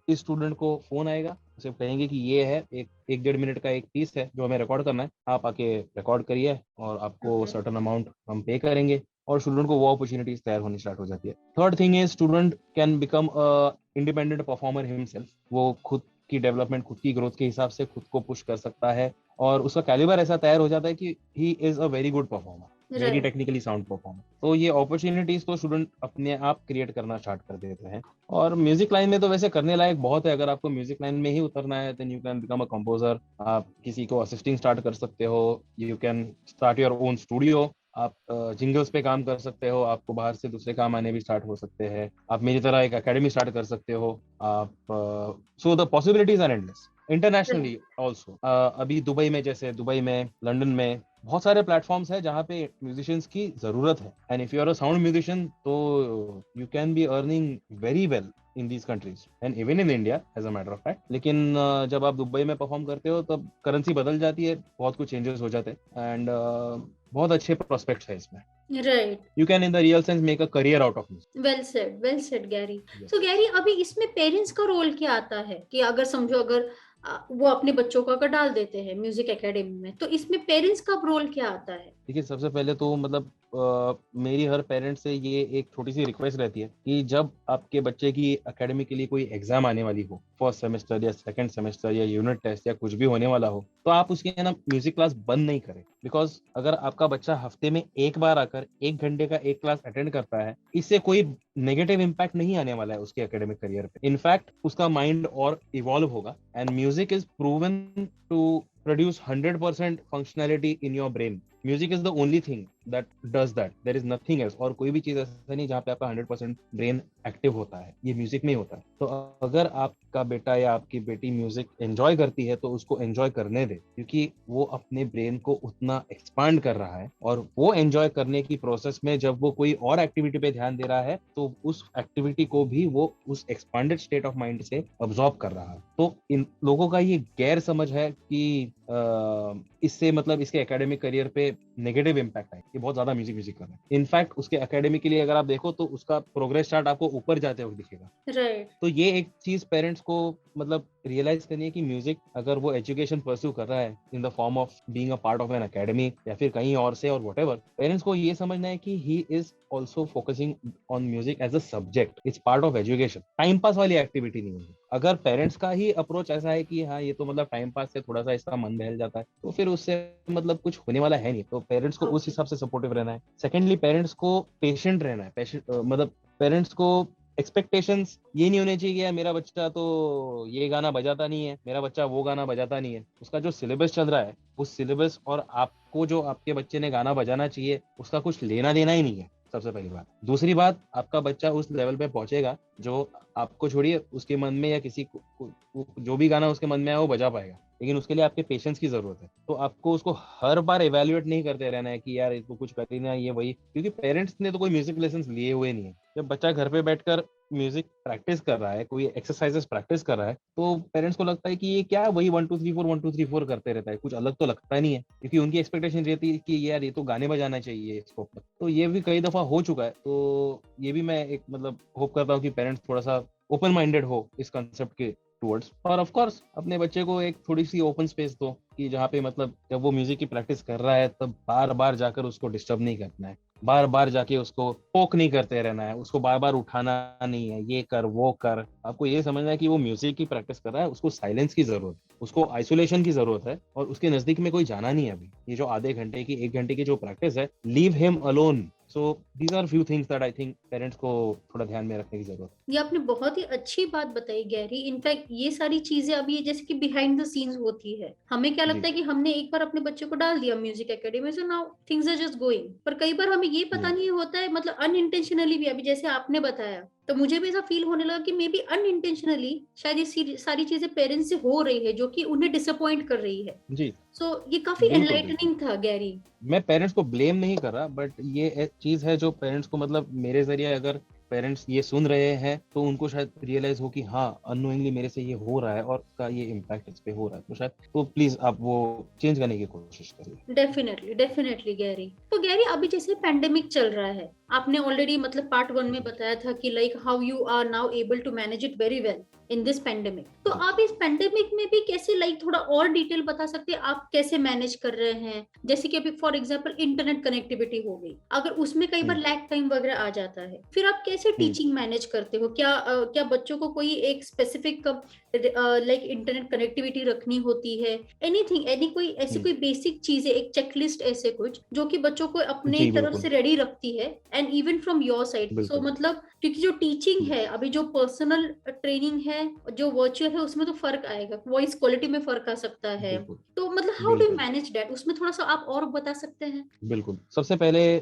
इस स्टूडेंट को फोन आएगा, उसे कहेंगे कि ये है एक 1.5 मिनट का एक पीस है जो हमें रिकॉर्ड करना है, आप आके रिकॉर्ड करिए और आपको सर्टेन अमाउंट हम पे करेंगे, और स्टूडेंट को वो अपॉर्चुनिटीज तैयार होनी स्टार्ट हो जाती है। Third thing is student can become a independent performer himself. वो खुद की डेवलपमेंट, खुद की ग्रोथ के हिसाब से खुद को पुश कर सकता है और उसका कैलिबर ऐसा तैयार हो जाता है कि he is a very good performer, very technically sound performer. तो ये अपॉर्चुनिटीज तो स्टूडेंट अपने आप क्रिएट करना स्टार्ट कर देते हैं। और म्यूजिक लाइन में तो वैसे करने लायक बहुत है। अगर आपको म्यूजिक लाइन में ही उतरना है then you can become a composer. आप किसी को असिस्टिंग स्टार्ट कर सकते हो, you can start your own studio, आप जिंगल्स पे काम कर सकते हो, आपको बाहर से दूसरे काम आने भी स्टार्ट हो सकते हैं, आप मेरी तरह एक एकेडमी स्टार्ट कर सकते हो आप। So the possibilities are endless internationally also. अभी दुबई में, लंदन में बहुत सारे प्लेटफॉर्म्स हैं जहाँ पे म्यूजिशियंस की जरूरत है। And if you are a sound musician तो you can be earning very well in these countries and even in India as a matter of fact. लेकिन जब आप दुबई में परफॉर्म करते हो तब करेंसी बदल जाती है, बहुत कुछ चेंजेस हो जाते हैं एंड बहुत अच्छे प्रोस्पेक्ट्स है इसमें। Right. You can in the real sense make a career out of music. Well said, Gary. Yes. So Gary, अभी इसमें पेरेंट्स का रोल क्या आता है कि अगर समझो अगर वो अपने बच्चों को अगर डाल देते हैं म्यूजिक एकेडमी में, तो इसमें पेरेंट्स का रोल क्या आता है? देखिए, सबसे पहले तो मतलब मेरी हर पेरेंट से ये एक छोटी सी रिक्वेस्ट रहती है कि जब आपके बच्चे की एकेडमी के लिए कोई एग्जाम आने वाली हो, फर्स्ट सेमेस्टर या सेकंड सेमेस्टर या यूनिट टेस्ट या कुछ भी होने वाला हो, तो आप उसकी ना म्यूजिक क्लास बंद नहीं करें। बिकॉज अगर आपका बच्चा हफ्ते में एक बार आकर 1 घंटे का एक क्लास अटेंड करता है, इससे कोई नेगेटिव इम्पैक्ट नहीं आने वाला है उसके एकेडमिक करियर पे। इनफैक्ट उसका माइंड और इवॉल्व होगा and music is proven to produce 100% functionality in your brain. Music is the only thing that does that. There is nothing else. और कोई भी चीज ऐसा नहीं जहाँ पे आपका 100% ब्रेन एक्टिव होता है, ये म्यूजिक में ही होता है। तो अगर आपका बेटा या आपकी बेटी म्यूजिक एंजॉय करती है तो उसको एंजॉय करने दे, क्योंकि वो अपने ब्रेन को उतना एक्सपांड कर रहा है और वो एंजॉय करने की प्रोसेस में जब वो कोई और एक्टिविटी पे ध्यान दे रहा है तो उस एक्टिविटी को भी वो उस एक्सपांडेड स्टेट ऑफ माइंड से अब्सॉर्ब कर रहा है। तो इन लोगों का ये गैर समझ है कि इससे मतलब इसके एकेडमिक करियर पे नेगेटिव इम्पैक्ट है, ये बहुत ज्यादा म्यूजिक कर रहा है। इनफैक्ट उसके एकेडमी के लिए अगर आप देखो तो उसका प्रोग्रेस चार्ट आपको ऊपर जाते हुए दिखेगा। राइट। तो ये एक चीज पेरेंट्स को मतलब रियलाइज करनी है कि म्यूजिक अगर वो एजुकेशन परस्यू कर रहा है in the form of being a part of N academy या फिर कहीं और से और व्हाटएवर, पेरेंट्स को ये समझना है कि he is also focusing on music as a subject, it's part of education. Time pass वाली एक्टिविटी नहीं है। अगर पेरेंट्स का ही अप्रोच ऐसा है कि हाँ ये तो मतलब टाइम पास से थोड़ा सा इसका मन बहल जाता है, तो फिर उससे मतलब कुछ होने वाला है नहीं। तो पेरेंट्स को उस हिसाब से सपोर्टिव रहना है। सेकेंडली, पेरेंट्स को पेशेंट रहना है। मतलब पेरेंट्स को एक्सपेक्टेशंस ये नहीं होने चाहिए कि मेरा बच्चा तो ये गाना बजाता नहीं है, मेरा बच्चा वो गाना बजाता नहीं है। उसका जो सिलेबस चल रहा है उस सिलेबस और आपको जो आपके बच्चे ने गाना बजाना चाहिए उसका कुछ लेना देना ही नहीं है, सबसे पहली बात। दूसरी बात, आपका बच्चा उस लेवल पे पहुंचेगा जो आपको छोड़िए उसके मन में या किसी को जो भी गाना उसके मन में आए वो बजा पाएगा, लेकिन उसके लिए आपके पेशेंस की जरूरत है। तो आपको उसको हर बार इवैल्यूएट नहीं करते रहना है कि यार इसको कुछ कर ही ना ये वही, क्योंकि पेरेंट्स ने तो कोई म्यूजिक लेसन लिए हुए नहीं है। जब बच्चा घर पे बैठकर म्यूजिक प्रैक्टिस कर रहा है, कोई एक्सरसाइजेस प्रैक्टिस कर रहा है, तो पेरेंट्स को लगता है कि ये क्या वही 1 2 3 4 1 2 3 4 करते रहता है, कुछ अलग तो लगता नहीं है, क्योंकि उनकी एक्सपेक्टेशन रहती है कि यार ये तो गाने बजाना चाहिए इसको। तो ये भी कई दफा हो चुका है। तो ये भी मैं एक मतलब होप करता हूँ कि पेरेंट्स थोड़ा सा ओपन माइंडेड हो इस कंसेप्ट के टुवर्ड्स, और ऑफ कोर्स अपने बच्चे को एक थोड़ी सी ओपन स्पेस दो कि जहाँ पे मतलब जब वो म्यूजिक की प्रैक्टिस कर रहा है तब बार बार जाकर उसको डिस्टर्ब नहीं करना है, बार बार जाके उसको पोक नहीं करते रहना है, उसको बार बार उठाना नहीं है, ये कर वो कर। आपको ये समझना है कि वो म्यूजिक की प्रैक्टिस कर रहा है, उसको साइलेंस की जरूरत है, उसको आइसोलेशन की जरूरत है और उसके नजदीक में कोई जाना नहीं है। अभी ये जो आधे घंटे की 1 घंटे की जो प्रैक्टिस है, leave him alone, so these are few things that I think parents को थोड़ा ध्यान में रखने की जरूरत है। ये आपने बहुत ही अच्छी बात बताई गैरी। इनफैक्ट ये सारी चीजें अभी जैसे कि बिहाइंड द सीन्स होती है, हमें क्या लगता है कि हमने एक बार अपने बच्चे को डाल दिया music academy, so now things are just going, पर कई बार हमें ये पता नहीं होता है, मतलब अनइंटेंशनली भी, अभी जैसे आपने बताया तो मुझे भी ऐसा फील होने लगा कि मे बी अनइंटेंशनली शायद ये सारी चीजें पेरेंट्स से हो रही है जो कि उन्हें डिसअपॉइंट कर रही है जी। सो ये काफी बिल्कुल, एनलाइटनिंग था गैरी। मैं पेरेंट्स को ब्लेम नहीं कर रहा, बट ये चीज है जो पेरेंट्स को, मतलब मेरे जरिए अगर पेरेंट्स ये सुन रहे हैं तो उनको शायद रियलाइज हो कि हाँ अननोइंगली मेरे से ये हो रहा है और उसका ये इम्पैक्ट इस पे हो रहा है, तो शायद तो प्लीज आप वो चेंज करने की कोशिश करिए। Definitely Gary. तो गैरी अभी जैसे पैंडेमिक चल रहा है, आपने ऑलरेडी मतलब पार्ट 1 में बताया था कि like how you are now able to manage it very well in this pandemic, तो आप इस पैंडेमिक में भी कैसे लाइक थोड़ा और डिटेल बता सकते हैं आप कैसे मैनेज कर रहे हैं? जैसे कि अभी फॉर एग्जांपल इंटरनेट कनेक्टिविटी हो गई, अगर उसमें कई बार लैग टाइम वगैरह आ जाता है, फिर आप कैसे टीचिंग मैनेज करते हो? क्या बच्चों को कोई एक स्पेसिफिक लाइक इंटरनेट कनेक्टिविटी रखनी होती है? एनीथिंग, एनी कोई ऐसी कोई बेसिक चीजें, एक चेकलिस्ट ऐसे कुछ जो कि बच्चों को अपने तरफ से रेडी रखती है and even from your side? So मतलब क्योंकि जो टीचिंग है अभी, जो पर्सनल ट्रेनिंग है, जो वर्चुअल है, उसमें तो फर्क आएगा, वॉइस क्वालिटी में फर्क आ सकता है, तो मतलब how do you manage that? उसमें थोड़ा सा आप और बता सकते हैं? बिल्कुल। सबसे पहले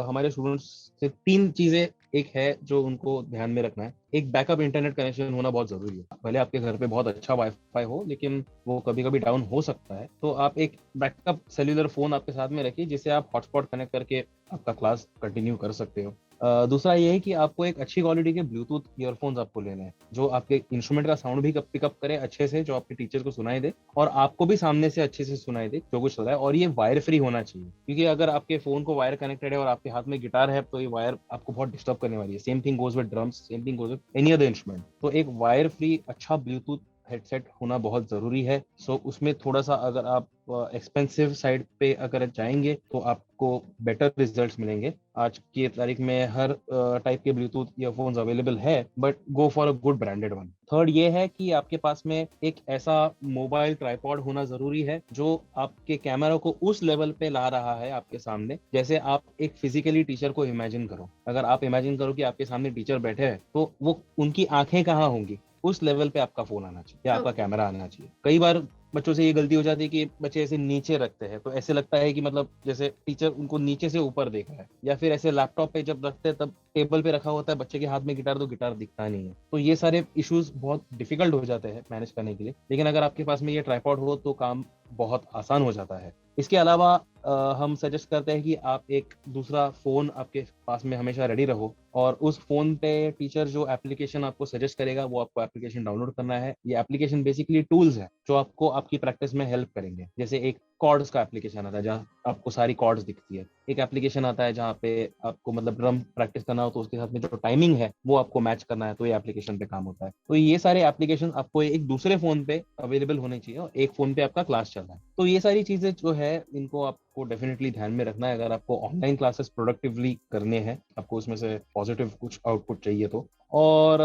हमारे स्टूडेंट्स से 3 चीजें एक है जो उनको ध्यान में रखना है। एक बैकअप इंटरनेट कनेक्शन होना बहुत जरूरी है। भले आपके घर पे बहुत अच्छा वाईफाई हो, लेकिन वो कभी कभी डाउन हो सकता है, तो आप एक बैकअप सेल्यूलर फोन आपके साथ में रखिए जिससे आप हॉटस्पॉट कनेक्ट करके आपका क्लास कंटिन्यू कर सकते हो। दूसरा ये है कि आपको एक अच्छी क्वालिटी के ब्लूटूथ ईयरफोन्स आपको लेने हैं जो आपके इंस्ट्रूमेंट का साउंड भी पिकअप करे अच्छे से, जो आपके टीचर्स को सुनाई दे और आपको भी सामने से अच्छे से सुनाई दे जो कुछ चल रहा है। और ये वायर फ्री होना चाहिए, क्योंकि अगर आपके फोन को वायर कनेक्टेड है और आपके हाथ में गिटार है तो ये वायर आपको बहुत डिस्टर्ब करने वाली है। Same thing goes with drums, same thing goes with any other instrument. तो एक वायर फ्री अच्छा ब्लूटूथ हेडसेट होना बहुत जरूरी है। सो उसमें थोड़ा सा अगर आप एक्सपेंसिव साइड पे अगर जाएंगे तो आपको बेटर रिजल्ट्स मिलेंगे। आज की तारीख में हर टाइप के ब्लूटूथ ईयरफोन्स अवेलेबल है, but go for a good branded one. Third ये है कि आपके पास में एक ऐसा मोबाइल ट्राइपॉड होना जरूरी है जो आपके कैमरा को उस लेवल पे ला रहा है आपके सामने, जैसे आप एक फिजिकली टीचर को इमेजिन करो। अगर आप इमेजिन करो कि आपके सामने टीचर बैठे हैं तो वो उनकी आंखें कहाँ होंगी, उस लेवल पे आपका फोन आना चाहिए या आपका कैमरा आना चाहिए। कई बार बच्चों से ये गलती हो जाती है कि बच्चे ऐसे नीचे रखते हैं तो ऐसे लगता है कि मतलब जैसे टीचर उनको नीचे से ऊपर देख रहा है, या फिर ऐसे लैपटॉप पे जब रखते हैं तब टेबल पे रखा होता है बच्चे के हाथ में गिटार तो गिटार दिखता नहीं है। तो ये सारे इश्यूज बहुत डिफिकल्ट हो जाते हैं मैनेज करने के लिए, लेकिन अगर आपके पास में ये ट्राइपॉड हो तो काम बहुत आसान हो जाता है। इसके अलावा हम सजेस्ट करते हैं कि आप एक दूसरा फोन आपके पास में हमेशा रेडी रहो और उस फोन पे टीचर जो एप्लीकेशन आपको सजेस्ट करेगा वो आपको एप्लीकेशन डाउनलोड करना है। ये एप्लीकेशन बेसिकली टूल्स है जो आपको आपकी प्रैक्टिस में हेल्प करेंगे। जैसे एक कॉर्ड्स का एप्लीकेशन आता है जहाँ आपको सारी कॉर्ड्स दिखती है, एक एप्लीकेशन आता है जहाँ पे आपको मतलब ड्रम प्रैक्टिस करना हो तो उसके साथ में जो टाइमिंग है वो आपको मैच करना है, तो ये एप्लीकेशन पे काम होता है। तो ये सारे एप्लीकेशन आपको एक दूसरे फोन पे अवेलेबल होने चाहिए और एक फोन पे आपका क्लास चल रहा है। तो ये सारी चीजें जो है इनको आपको डेफिनेटली ध्यान में रखना है अगर आपको ऑनलाइन क्लासेस प्रोडक्टिवली करने हैं, आपको उसमें से पॉजिटिव कुछ आउटपुट चाहिए तो। और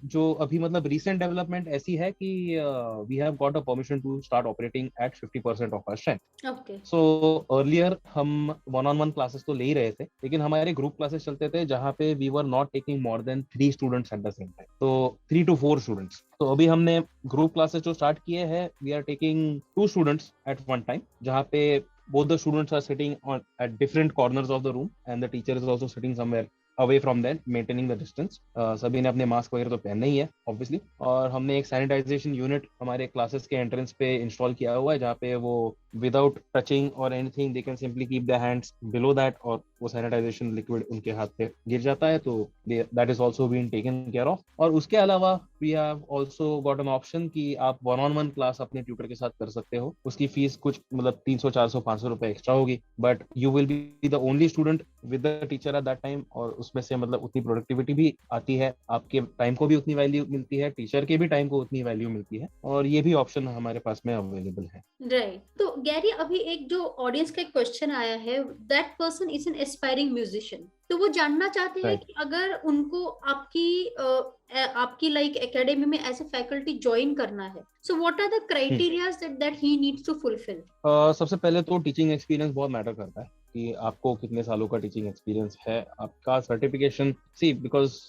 जो अभी मतलब रीसेंट डेवलपमेंट ऐसी है कि we have got a permission to start operating at 50% of our strength. Okay. So earlier हम 1-on-1 क्लासेस तो ले ही रहे थे, लेकिन हमारे ग्रुप क्लासेस चलते थे जहाँ पे we were not taking more than 3 students at the same time, तो 3 to 4 स्टूडेंट्स। तो अभी हमने ग्रुप क्लासेस जो स्टार्ट किए हैं, we are taking 2 students at one time, जहाँ पे both the students are sitting at different corners of the room and the teacher is also sitting somewhere away from them, maintaining the distance. सभी ने अपने mask वगैरह तो पहनना ही है obviously, और हमने एक सैनिटाइजेशन यूनिट हमारे क्लासेस के एंट्रेंस पे इंस्टॉल किया हुआ है जहाँ पे वो विदाउट टचिंग और anything they can simply keep the hands below that और वो सैनिटाइजेशन लिक्विड उनके हाथ पे गिर जाता है, तो that is also been taken care of. और उसके अलावा we have also got an option कि आप 1-on-1 क्लास अपने ट्यूटर के साथ कर सकते हो। उसकी फीस कुछ मतलब 300, 400, 500 रुपए एक्स्ट्रा होगी, but you will be the only student with the teacher at that time, और उसमें से मतलब उतनी प्रोडक्टिविटी भी आती है, आपके टाइम को भी उतनी वैल्यू मिलती है, टीचर के भी टाइम को उतनी वैल्यू मिलती है, और ये भी ऑप्शन हमारे पास में अवेलेबल है। राइट। तो गैरी अभी एक जो ऑडियंस का एक क्वेश्चन आया है, that person is an aspiring musician, तो वो जानना चाहते हैं कि अगर उनको आपकी लाइक एकेडमी में एज ए फैकल्टी ज्वाइन करना है, so what are the criterias that he needs to fulfil? सबसे पहले तो टीचिंग एक्सपीरियंस बहुत मैटर करता है, कि आपको कितने सालों का टीचिंग एक्सपीरियंस है, आपका सर्टिफिकेशन। सी बिकॉज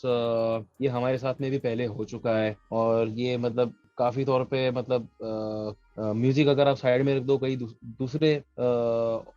ये हमारे साथ में भी पहले हो चुका है, और ये मतलब काफी तौर पे मतलब म्यूजिक अगर आप साइड में रख दो, कई दूसरे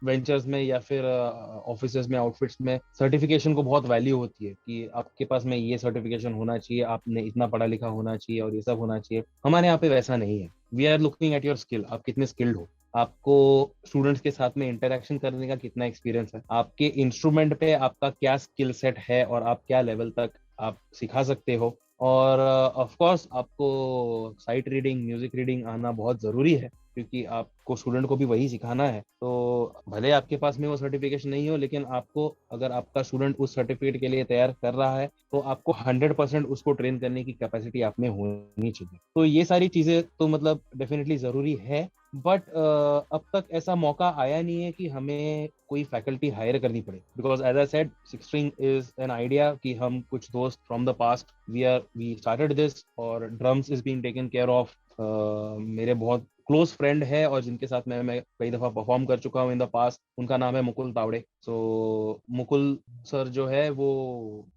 वेंचर्स में या फिर ऑफिसेज में, आउटफिट्स में सर्टिफिकेशन को बहुत वैल्यू होती है कि आपके पास में ये सर्टिफिकेशन होना चाहिए, आपने इतना पढ़ा लिखा होना चाहिए और ये सब होना चाहिए। हमारे यहाँ पे वैसा नहीं है। We are looking at your skill, आप कितने स्किल्ड हो, आपको स्टूडेंट्स के साथ में इंटरेक्शन करने का कितना एक्सपीरियंस है, आपके इंस्ट्रूमेंट पे आपका क्या स्किल सेट है और आप क्या लेवल तक आप सिखा सकते हो। और ऑफ कोर्स आपको साइट रीडिंग, म्यूजिक रीडिंग आना बहुत जरूरी है, क्योंकि आपको स्टूडेंट को भी वही सिखाना है। तो भले आपके पास में वो सर्टिफिकेशन नहीं हो, लेकिन आपको, अगर आपका स्टूडेंट उस सर्टिफिकेट के लिए तैयार कर रहा है, तो आपको 100% उसको ट्रेन करने की कैपेसिटी आप में होनी चाहिए। तो ये सारी चीजें तो मतलब डेफिनेटली जरूरी है। बट अब तक ऐसा मौका आया नहीं है कि हमें कोई फैकल्टी हायर करनी पड़े, because as I said, six string is an idea कि हम कुछ दोस्त from the past we started this, और drums is being taken care of. मेरे बहुत क्लोज फ्रेंड है और जिनके साथ मैं कई दफा परफॉर्म कर चुका हूँ इन द पास्ट, उनका नाम है मुकुल तावड़े। सो मुकुल सर जो है वो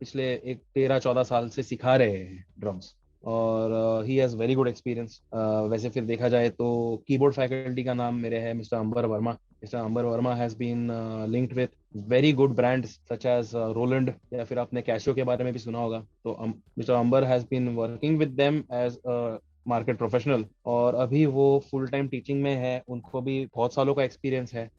पिछले एक 13-14 साल से सिखा रहे हैं ड्रम्स, और he has very good experience. वैसे फिर देखा जाए तो कीबोर्ड फैकल्टी का नाम मेरे है mister Ambar Verma. Mister Ambar Verma has been linked with very good brands such as Roland, या फिर आपने कैशियो के बारे में भी सुना होगा। तो mister Ambar has been working with them as market professional, और अभी वो फुल टाइम टीचिंग में है, उनको भी बहुत सालों का एक्सपीरियंस है।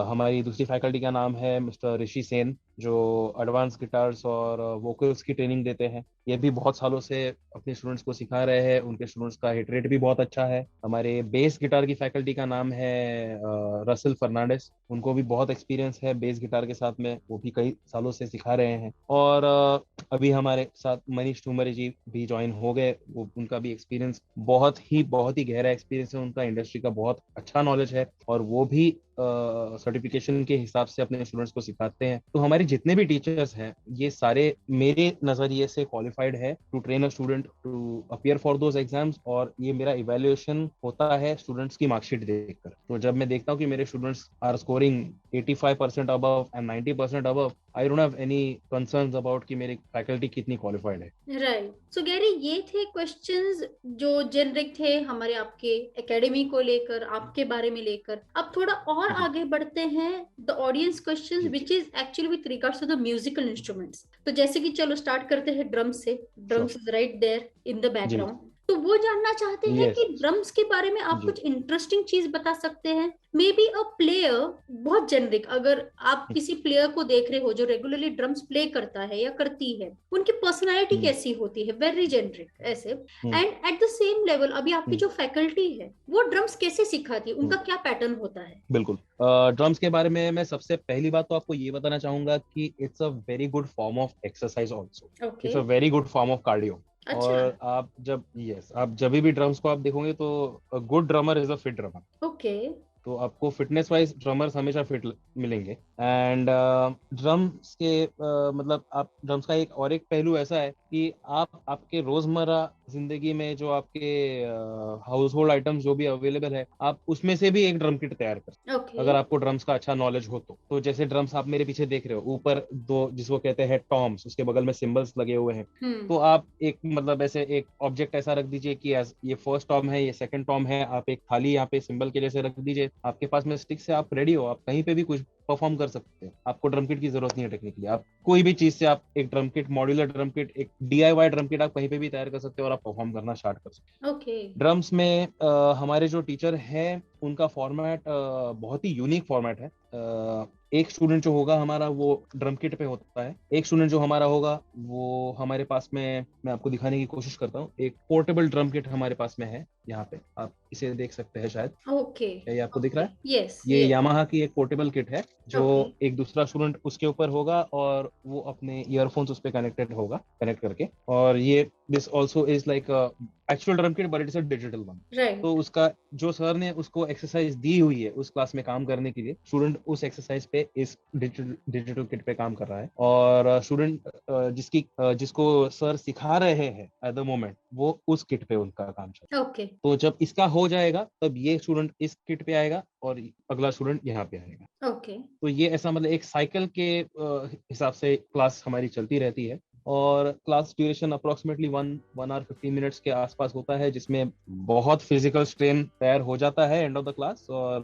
हमारी दूसरी फैकल्टी का नाम है मिस्टर ऋषि सेन, जो एडवांस गिटार्स और वोकल्स की ट्रेनिंग देते हैं। ये भी बहुत सालों से अपने स्टूडेंट्स को सिखा रहे हैं, उनके स्टूडेंट्स का हिट रेट भी बहुत अच्छा है। हमारे बेस गिटार की फैकल्टी का नाम है रसल फर्नांडिस, उनको भी बहुत एक्सपीरियंस है बेस गिटार के साथ में, वो भी कई सालों से सिखा रहे हैं। और अभी हमारे साथ मनीष ठुमरे जी भी ज्वाइन हो गए, वो उनका भी एक्सपीरियंस बहुत ही गहरा एक्सपीरियंस है, उनका इंडस्ट्री का बहुत अच्छा नॉलेज है, और वो भी सर्टिफिकेशन के हिसाब से अपने स्टूडेंट्स को सिखाते हैं। तो हमारे जितने भी टीचर्स हैं, ये सारे मेरे नजरिए से क्वालिफाइड है to train a student to appear for those exams, और ये मेरा इवैल्यूएशन होता है स्टूडेंट्स की मार्कशीट देखकर। तो जब मैं देखता हूँ कि मेरे students are scoring 85% above and 90% above, I don't have any concerns about कि मेरी फैकल्टी कितनी क्वालिफाइड है। राइट। सो गैरी, ये थे क्वेश्चंस जो जेनरिक थे हमारे आपके एकेडमी को लेकर, आपके बारे में लेकर। अब थोड़ा और आगे बढ़ते हैं, the audience questions which is actually with regards to the musical instruments. तो जैसे कि चलो स्टार्ट करते हैं ड्रम्स से। Drums is right there in the background. तो वो जानना चाहते हैं कि ड्रम्स के बारे में आप कुछ इंटरेस्टिंग चीज बता सकते हैं। मे बी अ प्लेयर, बहुत जेनरिक, अगर आप किसी प्लेयर को देख रहे हो जो रेगुलरली ड्रम्स प्ले करता है या करती है, उनकी पर्सनालिटी कैसी होती है, वेरी जेनरिक ऐसे। And eight the same level, अभी आपकी जो फैकल्टी है वो ड्रम्स कैसे सिखाती है, उनका क्या पैटर्न होता है? बिल्कुल। ड्रम्स के बारे में मैं सबसे पहली बात तो आपको ये बताना चाहूंगा कि it's a very good form of exercise also, it's a very good form of cardio. और आप जब भी ड्रम्स को आप देखोगे तो good drummer is a fit drummer. Okay. तो आपको फिटनेस वाइज ड्रमर्स हमेशा फिट मिलेंगे। एंड ड्रम्स के मतलब आप ड्रम्स का एक पहलू ऐसा है कि आप आपके रोजमर्रा जिंदगी में जो आपके हाउस होल्ड आइटम्स जो भी अवेलेबल है, आप उसमें से भी एक ड्रम किट तैयार कर सकते okay. अगर आपको ड्रम्स का अच्छा नॉलेज हो तो जैसे ड्रम्स आप मेरे पीछे देख रहे हो, ऊपर दो जिसको कहते हैं टॉम्स, उसके बगल में सिंबल्स लगे हुए हैं। तो आप एक मतलब ऐसे एक ऑब्जेक्ट ऐसा रख दीजिए कि ये फर्स्ट टॉम है, ये सेकंड टॉम है, आप एक थाली यहाँ पे सिंबल के जैसे रख दीजिए, आपके पास में स्टिक से आप रेडी हो, आप कहीं पे भी कुछ परफॉर्म कर सकते हैं। आपको ड्रम किट की जरूरत नहीं है टेक्निकली, आप कोई भी चीज से आप एक drum kit, modular drum kit, एक DIY ड्रम किट आप कहीं पे भी तैयार कर सकते हो और आप परफॉर्म करना स्टार्ट कर सकते हो। ड्रम्स में हमारे जो टीचर है उनका फॉर्मेट बहुत ही यूनिक फॉर्मेट है। एक स्टूडेंट जो होगा हमारा वो ड्रम किट पे होता है, एक स्टूडेंट जो हमारा होगा वो हमारे पास में, मैं आपको दिखाने की कोशिश करता हूँ, एक पोर्टेबल ड्रम किट हमारे पास में है। यहाँ पे आप इसे देख सकते हैं शायद। ये आपको दिख रहा है? yes, ये यामाहा की एक पोर्टेबल किट है जो एक दूसरा स्टूडेंट उसके ऊपर होगा और वो अपने ईयरफोन्स उस पे कनेक्टेड होगा, कनेक्ट करके। और ये this also is like actual drum kit but it's a digital one. तो उसका जो सर ने उसको एक्सरसाइज दी हुई है उस क्लास में काम करने के लिए, स्टूडेंट उस एक्सरसाइज पे इस डिजिटल किट पे काम कर रहा है। और स्टूडेंट जिसको सर सिखा रहे हैं एट द मोमेंट, वो उस किट पे उनका काम चल रहा है। तो जब इसका हो जाएगा तब ये स्टूडेंट इस किट पे आएगा और अगला स्टूडेंट यहाँ पे आएगा। ओके। तो ये ऐसा मतलब एक साइकिल के हिसाब से क्लास हमारी चलती रहती है और class duration approximately 1 hour 15 minutes के आसपास होता है, जिसमें बहुत फिजिकल स्ट्रेन तैयार हो जाता है एंड ऑफ द क्लास और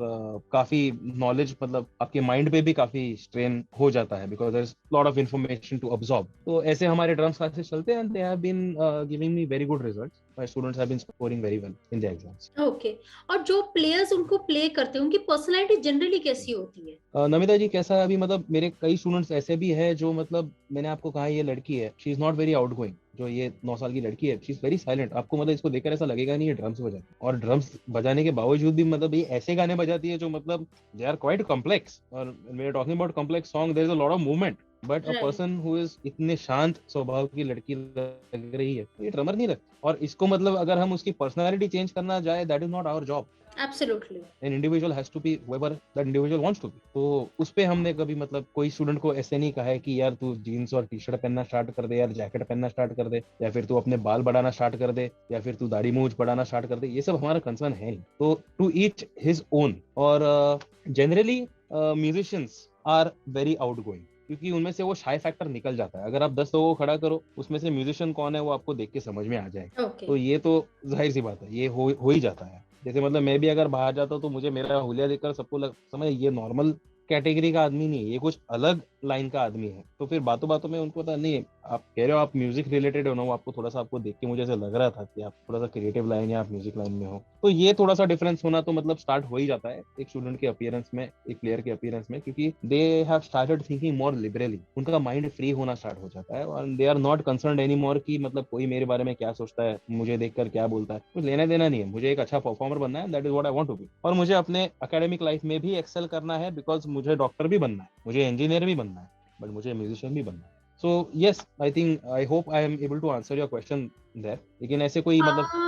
काफी नॉलेज मतलब आपके माइंड पे भी काफी स्ट्रेन हो जाता है because there is lot of information to absorb. तो ऐसे हमारे ड्रम्स क्लासेस चलते हैं and they have been giving me very good results. My students have been scoring very well in the exams. Okay. और जो प्लेयर्स उनको play करते हैं उनकी पर्सनालिटी जनरली कैसी होती है? नमिता जी कैसा है अभी, मतलब मेरे कई स्टूडेंट्स ऐसे भी है जो मतलब मैंने आपको कहा ये लड़की है, she is not very outgoing. जो ये 9 साल की लड़की है शी इज वेरी साइलेंट। आपको मतलब इसको देखकर ऐसा लगेगा नहीं ये ड्रम्स बजाती है, और ड्रम्स बजाने के बावजूद भी मतलब ये ऐसे गाने बजाती है जो मतलब दे आर क्वाइट कॉम्प्लेक्स। और we are talking about complex song, there is a lot of movement, but a Right. Person who is इतने शांत स्वभाव की लड़की लग रही है, ये ड्रमर नहीं लगता। और इसको मतलब अगर हम उसकी पर्सनालिटी चेंज करना जाए, that is not our job. Absolutely. An individual has to be whoever that individual wants to be। तो उस पे हमने कभी मतलब कोई स्टूडेंट को ऐसे नहीं कहा है कि यार तू जीन्स और टी शर्ट पहनना स्टार्ट कर दे, यार जैकेट पहनना स्टार्ट कर दे, या फिर तू अपने बाल बढ़ाना स्टार्ट कर दे, या फिर तू दाढ़ी मूंछ बढ़ाना स्टार्ट कर दे। ये सब हमारा कंसर्न है नहीं। तो टू ईच हिज ओन। और generally musicians are very outgoing क्योंकि उनमें से वो शाय फैक्टर निकल जाता है। अगर आप 10 लोगों को खड़ा करो उसमें से म्यूजिशियन कौन है वो आपको देख के समझ में आ जाएगा। Okay. तो ये तो जाहिर सी बात है, ये हो ही जाता है। जैसे मतलब मैं भी अगर बाहर जाता हूँ तो मुझे मेरा हुलिया देखकर सबको समझ ये नॉर्मल कैटेगरी का आदमी नहीं है, ये कुछ अलग लाइन का आदमी है। तो फिर बातों बातों में उनको पता नहीं आप कह रहे हो आप म्यूजिक रिलेटेड हो ना, वो आपको थोड़ा सा आपको देख के मुझे ऐसा लग रहा था कि आप थोड़ा सा क्रिएटिव लाइन या आप म्यूजिक लाइन में हो। तो ये थोड़ा सा डिफरेंस होना तो मतलब स्टार्ट हो ही जाता है एक स्टूडेंट के अपीयरेंस में, एक प्लेयर के अपीयरेंस में, क्योंकि they have started thinking more liberally. उनका माइंड फ्री होना स्टार्ट हो जाता है और they are not concerned any more कि मतलब कोई मेरे बारे में क्या सोचता है, मुझे देखकर क्या बोलता है, कुछ लेना देना नहीं है। मुझे एक अच्छा परफॉर्मर बनना है, that is what I want to be. और मुझे अपने एकेडमिक लाइफ में भी एक्सेल करना है बिकॉज मुझे डॉक्टर भी बनना है, मुझे इंजीनियर भी बनना है, बट मुझे म्यूजिशियन भी बनना है। So yes, I hope I am able to answer your question there। लेकिन ऐसे कोई मतलब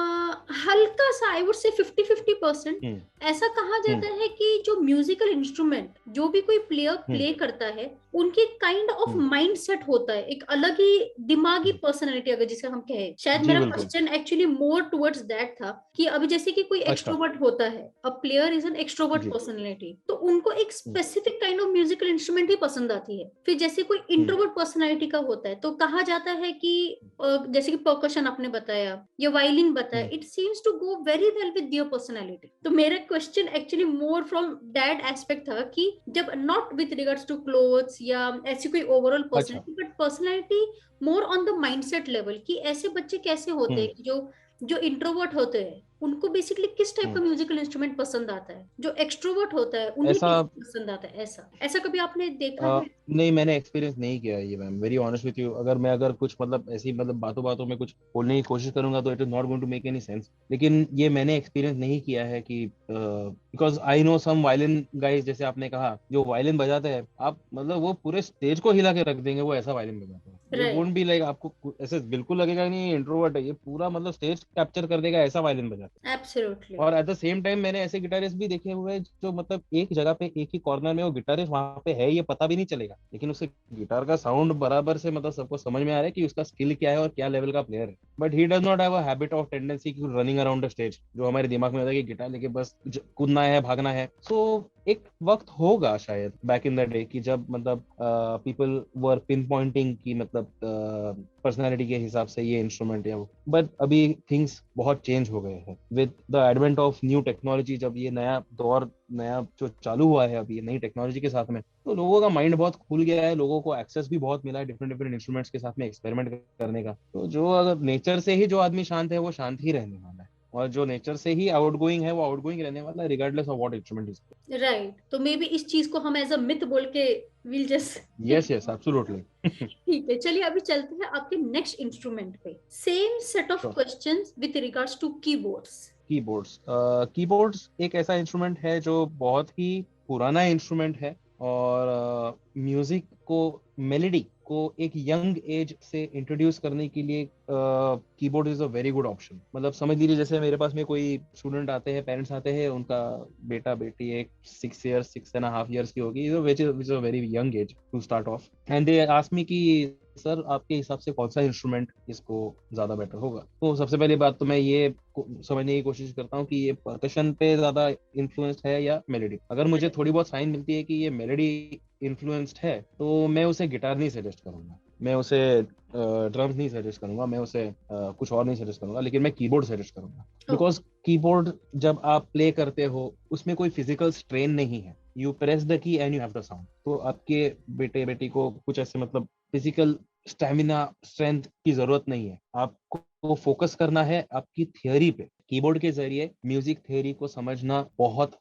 हल्का सा आई वुड से 50-50% ऐसा कहा जाता है कि जो म्यूजिकल इंस्ट्रूमेंट जो भी कोई प्लेयर प्ले करता है उनकी काइंड ऑफ माइंडसेट होता है, एक अलग ही दिमागी पर्सनालिटी अगर जिसे हम कहें। शायद मेरा question actually more towards that था कि अभी जैसे कि कोई एक्सट्रोवर्ट होता है, a player is an extrovert personality, तो उनको एक specific kind of musical instrument ही पसंद आती है। फिर जैसे कोई इंट्रोवर्ट पर्सनालिटी का होता है तो कहा जाता है कि जैसे कि परकशन आपने बताया या वायलिन बताया, it seems to go very well with your personality. तो मेरा question actually more from that aspect था कि जब not with regards to clothes या ऐसी कोई overall personality, but personality more on the mindset level कि ऐसे बच्चे कैसे होते हैं जो इंट्रोवर्ट होते हैं उनको बेसिकली किस टाइप का म्यूजिकल इंस्ट्रूमेंट पसंद आता है, जो एक्सट्रोवर्ट होता है उन्हें किस पसंद आता है। ऐसा कभी आपने देखा है? नहीं, मैंने एक्सपीरियंस नहीं किया ये ma'am, very honest with you. अगर मैं कुछ मतलब ऐसी मतलब बातों बातों में कुछ बोलने की कोशिश करूंगा तो it is not going to make any sense. लेकिन ये मैंने एक्सपीरियंस नहीं किया है कि because I know some violin guys, जैसे आपने कहा जो वायलिन बजाते हैं, आप मतलब वो पूरे स्टेज को हिला के रख देंगे, वो ऐसा वायलिन बजाते हैं। ये वोंट बी लाइक आपको ऐसे बिल्कुल लगेगा नहीं इंट्रोवर्ट है, ये पूरा मतलब स्टेज कैप्चर कर देगा, ऐसा वायलिन बजाते हैं। एब्सोल्युटली। और एट द सेम टाइम मैंने ऐसे गिटारिस्ट भी देखे हुए हैं जो मतलब एक जगह पे एक ही कॉर्नर में वो गिटारिस्ट वहां पे है, ये पता भी नहीं चलेगा, लेकिन उससे गिटार का साउंड बराबर से मतलब सबको समझ में आ रहा है कि उसका स्किल क्या है और क्या लेवल का प्लेयर है। But he does not have a habit of tendency to running around the stage, जो हमारे दिमाग में होता है कि गिटार लेके बस कूदना है, भागना है। सो एक वक्त होगा शायद बैक इन द डे कि जब मतलब पीपल वर पिन पॉइंटिंग की मतलब पर्सनालिटी के हिसाब से ये इंस्ट्रूमेंट या वो, बट अभी थिंग्स बहुत चेंज हो गए हैं with the advent of new technology. जब ये नया दौर नया जो चालू हुआ है अभी नई टेक्नोलॉजी के साथ में, तो लोगों का माइंड बहुत खुल गया है, लोगों को एक्सेस भी बहुत मिला है डिफरेंट इंस्ट्रूमेंट्स के साथ में एक्सपेरिमेंट करने का। तो जो अगर नेचर से ही जो आदमी शांत है वो शांत ही रहने वाला है, और जो नेचर से ही आउटगोइंग है वो आउटगोइंग रहने वाला है, regardless of what instrument is. Right. तो मे बी इस चीज को हम एज अ मिथ बोल के विल जस्ट यस एब्सोल्युटली। ठीक है, चलिए अभी चलते हैं आपके नेक्स्ट इंस्ट्रूमेंट पे। Same set of questions with regards to keyboards एक ऐसा इंस्ट्रूमेंट है जो बहुत ही पुराना इंस्ट्रूमेंट है और म्यूजिक को, मेलोडी को एक यंग एज से इंट्रोड्यूस करने के लिए keyboard is a very good option. मतलब समझ लीजिए जैसे मेरे पास में कोई स्टूडेंट आते हैं, पेरेंट्स आते हैं, उनका बेटा बेटी एक 6 and a half years की होगी, which is a very young age to start off, and they ask me कि सर आपके हिसाब से कौन सा इंस्ट्रूमेंट इसको ज्यादा बेटर होगा। तो सबसे पहली बात तो मैं ये समझने की कोशिश करता हूँ कि ये परकशन पे ज्यादा इन्फ्लुएंस्ड है या मेलोडी। अगर मुझे थोड़ी बहुत साइन मिलती है कि ये मेलोडी इन्फ्लुएंस्ड है तो मैं उसे गिटार नहीं सजेस्ट करूंगा, मैं उसे ड्रम्स नहीं सजेस्ट करूंगा, मैं उसे कुछ और नहीं सजेस्ट करूंगा, लेकिन मैं कीबोर्ड सजेस्ट करूंगा। बिकॉज कीबोर्ड जब आप प्ले करते हो उसमें कोई फिजिकल स्ट्रेन नहीं है, you press the key and you have the sound. तो आपके बेटे बेटी को कुछ ऐसे मतलब फिजिकल स्टेमिना स्ट्रेंथ की जरूरत नहीं है, आपको फोकस करना है आपकी थियोरी पे। कीबोर्ड के जरिए म्यूजिक थियोरी को समझना बहुत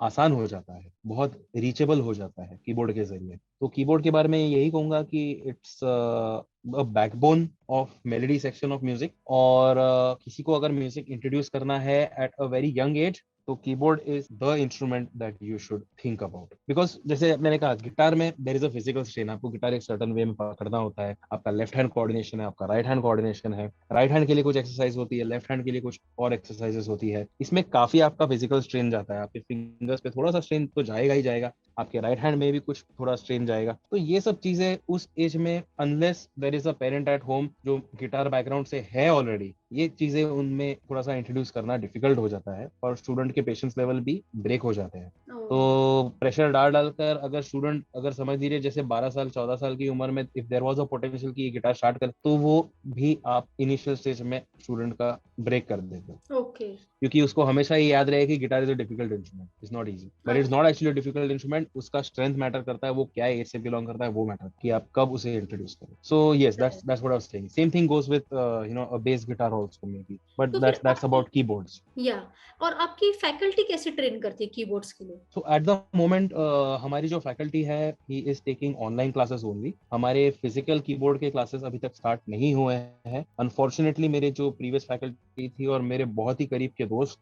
आसान हो जाता है, बहुत रीचेबल हो जाता है कीबोर्ड के जरिए। तो कीबोर्ड के बारे में यही कहूंगा कि it's a backbone of melody section of music. और किसी को अगर म्यूजिक इंट्रोड्यूस करना है at a very young age तो keyboard is the instrument that you should think about. Because जैसे मैंने कहा गिटार में there is a physical strain, आपको गिटार एक सर्टेन वे में पकड़ना होता है, आपका लेफ्ट हैंड कोऑर्डिनेशन है, आपका राइट हैंड कोऑर्डिनेशन है, राइट हैंड के लिए कुछ एक्सरसाइज होती है, लेफ्ट हैंड के लिए कुछ और एक्सरसाइजेस होती है। इसमें काफी आपका फिजिकल स्ट्रेन जाता है, आपके फिंगर्स पे थोड़ा सा स्ट्रेन तो जाएगा ही जाएगा, आपके राइट हैंड में भी कुछ थोड़ा स्ट्रेन जाएगा। तो ये सब चीजें उस एज में unless there is a parent at home जो गिटार बैकग्राउंड से है ऑलरेडी, ये चीजें उनमें थोड़ा सा इंट्रोड्यूस करना डिफिकल्ट हो जाता है और स्टूडेंट के पेशेंस लेवल भी ब्रेक हो जाते हैं। तो प्रेशर डाल डालकर अगर स्टूडेंट अगर समझ लीजिए जैसे 12 साल 14 साल की उम्र में if there was a potential कि ये गिटार स्टार्ट कर, तो वो भी आप इनिशियल स्टेज में स्टूडेंट का ब्रेक कर देते हो। ओके। क्योंकि उसको हमेशा ये याद रहे कि guitar is a difficult instrument, is not easy, but it's not actually difficult instrument. उसका स्ट्रेंथ मैटर करता है, वो क्या एज से बिलोंग करता है वो मैटर कि आप कब उसे इंट्रोड्यूस करें। So yes, that's what I was saying. Same thing goes with you know a bass guitar also may be, but तो फिर दैट्स अबाउट कीबोर्ड्स। या और आपकी फैकल्टी कैसे ट्रेन करती है कीबोर्ड्स के लिए? सो एट द मोमेंट हमारी जो फैकल्टी है he is taking online classes only. हमारे फिजिकल कीबोर्ड के क्लासेस अभी तक स्टार्ट नहीं हुए हैं। अनफॉर्चुनेटली मेरे जो प्रीवियस फैकल्टी थी और मेरे बहुत ही करीब के दोस्त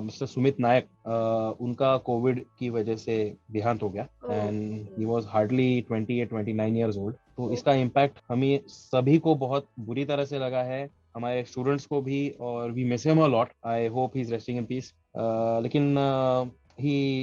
मिस्टर सुमित नायक, उनका कोविड की वजह से देहांत हो गया and he was hardly 28-29 years old. तो इसका इम्पैक्ट हमें सभी को बहुत बुरी तरह से लगा है, हमारे स्टूडेंट्स को भी, और we miss him a lot. I hope he is resting in peace. लेकिन ही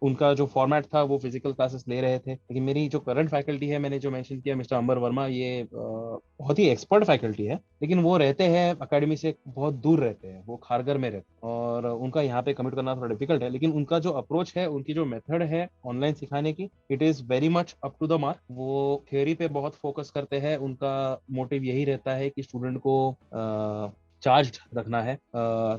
उनका जो फॉर्मेट था वो फिजिकल क्लासेस ले रहे थे। लेकिन मेरी जो करंट फैकल्टी है, मैंने जो मेंशन किया मिस्टर अंबर वर्मा, ये बहुत ही एक्सपर्ट फैकल्टी है, लेकिन वो रहते हैं अकेडमी से बहुत दूर रहते हैं, वो खारगर में रहते हैं और उनका यहाँ पे कमिट करना थोड़ा डिफिकल्ट है। लेकिन उनका जो अप्रोच है, उनकी जो मेथड है ऑनलाइन सिखाने की, it is very much up to the mark. वो थियोरी पे बहुत फोकस करते हैं, उनका मोटिव यही रहता है कि स्टूडेंट को चार्ज रखना है।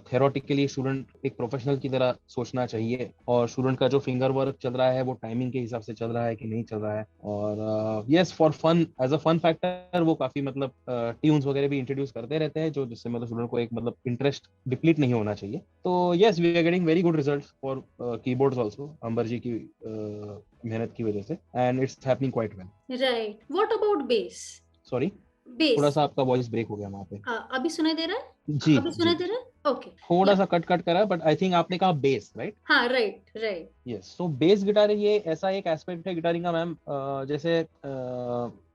थेरोटिकली स्टूडेंट एक प्रोफेशनल की तरह सोचना चाहिए और स्टूडेंट का जो फिंगर वर्क चल रहा है वो टाइमिंग के हिसाब से चल रहा है कि नहीं चल रहा है। और yes, for fun, as a fun factor वो काफी मतलब ट्यून्स वगैरह भी इंट्रोड्यूस करते रहते हैं, जो जिससे मतलब स्टूडेंट को एक मतलब इंटरेस्ट डिप्लीट नहीं होना चाहिए। तो yes, we are getting very good results for keyboards also, Ambar ji की मेहनत की वजह से, and it's happening quite well. Right, what about bass? Sorry, थोड़ा बेस सा आपका वॉइस ब्रेक हो गया वहाँ पे। अभी सुनाई दे रहा है? जी अभी सुनाई दे रहा है? ओके। थोड़ा सा कट कट करा, बट आई थिंक आपने कहा बेस, राइट? हाँ, right right. Yes, so bass guitar ये ऐसा एक एस्पेक्ट है गिटारिंग का मैम, जैसे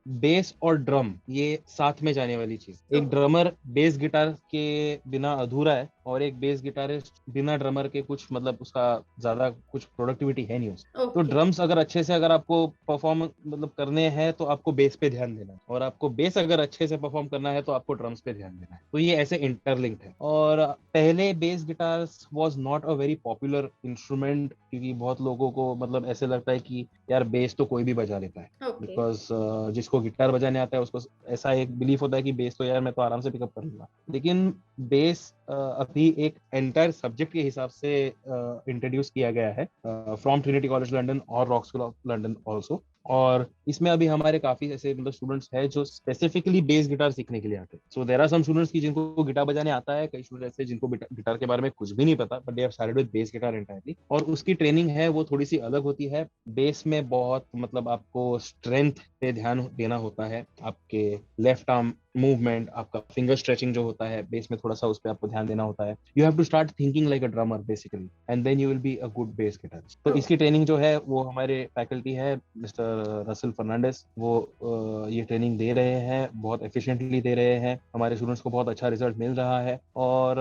बेस और ड्रम ये साथ में जाने वाली चीज। एक ड्रमर बेस गिटार के बिना अधूरा है और एक बेस गिटारिस्ट बिना ड्रमर के कुछ मतलब उसका ज्यादा कुछ प्रोडक्टिविटी है नहीं उसकी। तो ड्रम्स अगर अच्छे से अगर आपको परफॉर्म मतलब करने हैं तो आपको बेस पे ध्यान देना है, और आपको बेस अगर अच्छे से परफॉर्म करना है तो आपको ड्रम्स पे ध्यान देना है। तो ये ऐसे इंटरलिंक्ड है। और पहले base guitars was not a very popular instrument, क्योंकि बहुत लोगों को मतलब ऐसे लगता है कि यार बेस तो कोई भी बजा लेता है, बिकॉज जिसको गिटार बजाने आता है उसको ऐसा एक बिलीफ होता है कि बेस तो यार मैं तो आराम से पिकअप कर लूंगा। लेकिन बेस अभी एक एंटायर सब्जेक्ट के हिसाब से इंट्रोड्यूस किया गया है फ्रॉम ट्रिनिटी कॉलेज लंदन और rock school of London also. और इसमें अभी हमारे काफी ऐसे मतलब स्टूडेंट्स हैं जो स्पेसिफिकली बेस गिटार सीखने के लिए आते हैं। So there are some students की जिनको गिटार बजाने आता है, कई स्टूडेंट्स ऐसे जिनको गिटार के बारे में कुछ भी नहीं पता, but they have started with bass guitar entirely. और उसकी ट्रेनिंग है वो थोड़ी सी अलग होती है। बेस में बहुत मतलब आपको स्ट्रेंथ पे ध्यान देना होता है, आपके लेफ्ट आर्म मूवमेंट, आपका फिंगर स्ट्रेचिंग जो होता है बेस में, थोड़ा सा उस पर आपको ध्यान देना होता है। You have to start thinking like a drummer basically, and then you will be a good bass guitarist. तो इसकी ट्रेनिंग जो है वो हमारे फैकल्टी है मिस्टर रसल फर्नांडिस, वो ये ट्रेनिंग दे रहे हैं, बहुत एफिशिएंटली दे रहे हैं। हमारे स्टूडेंट्स को बहुत अच्छा रिजल्ट मिल रहा है। और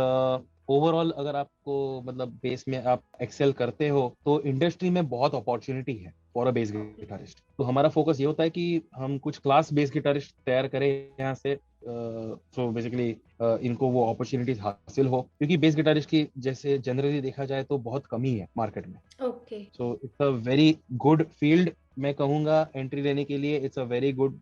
ओवरऑल अगर आपको मतलब बेस में आप एक्सेल करते हो तो इंडस्ट्री में बहुत अपॉर्चुनिटी है फॉर अ बेस गिटारिस्ट। तो हमारा फोकस ये होता है कि हम कुछ क्लास बेस गिटारिस्ट तैयार करें यहाँ से, सो बेसिकली इनको वो अपॉर्चुनिटीज हासिल हो, क्योंकि बेस गिटारिस्ट की जैसे जनरली देखा जाए तो बहुत कमी है मार्केट में। Okay so it's a very good field, मैं कहूँगा एंट्री लेने के लिए। It's a very good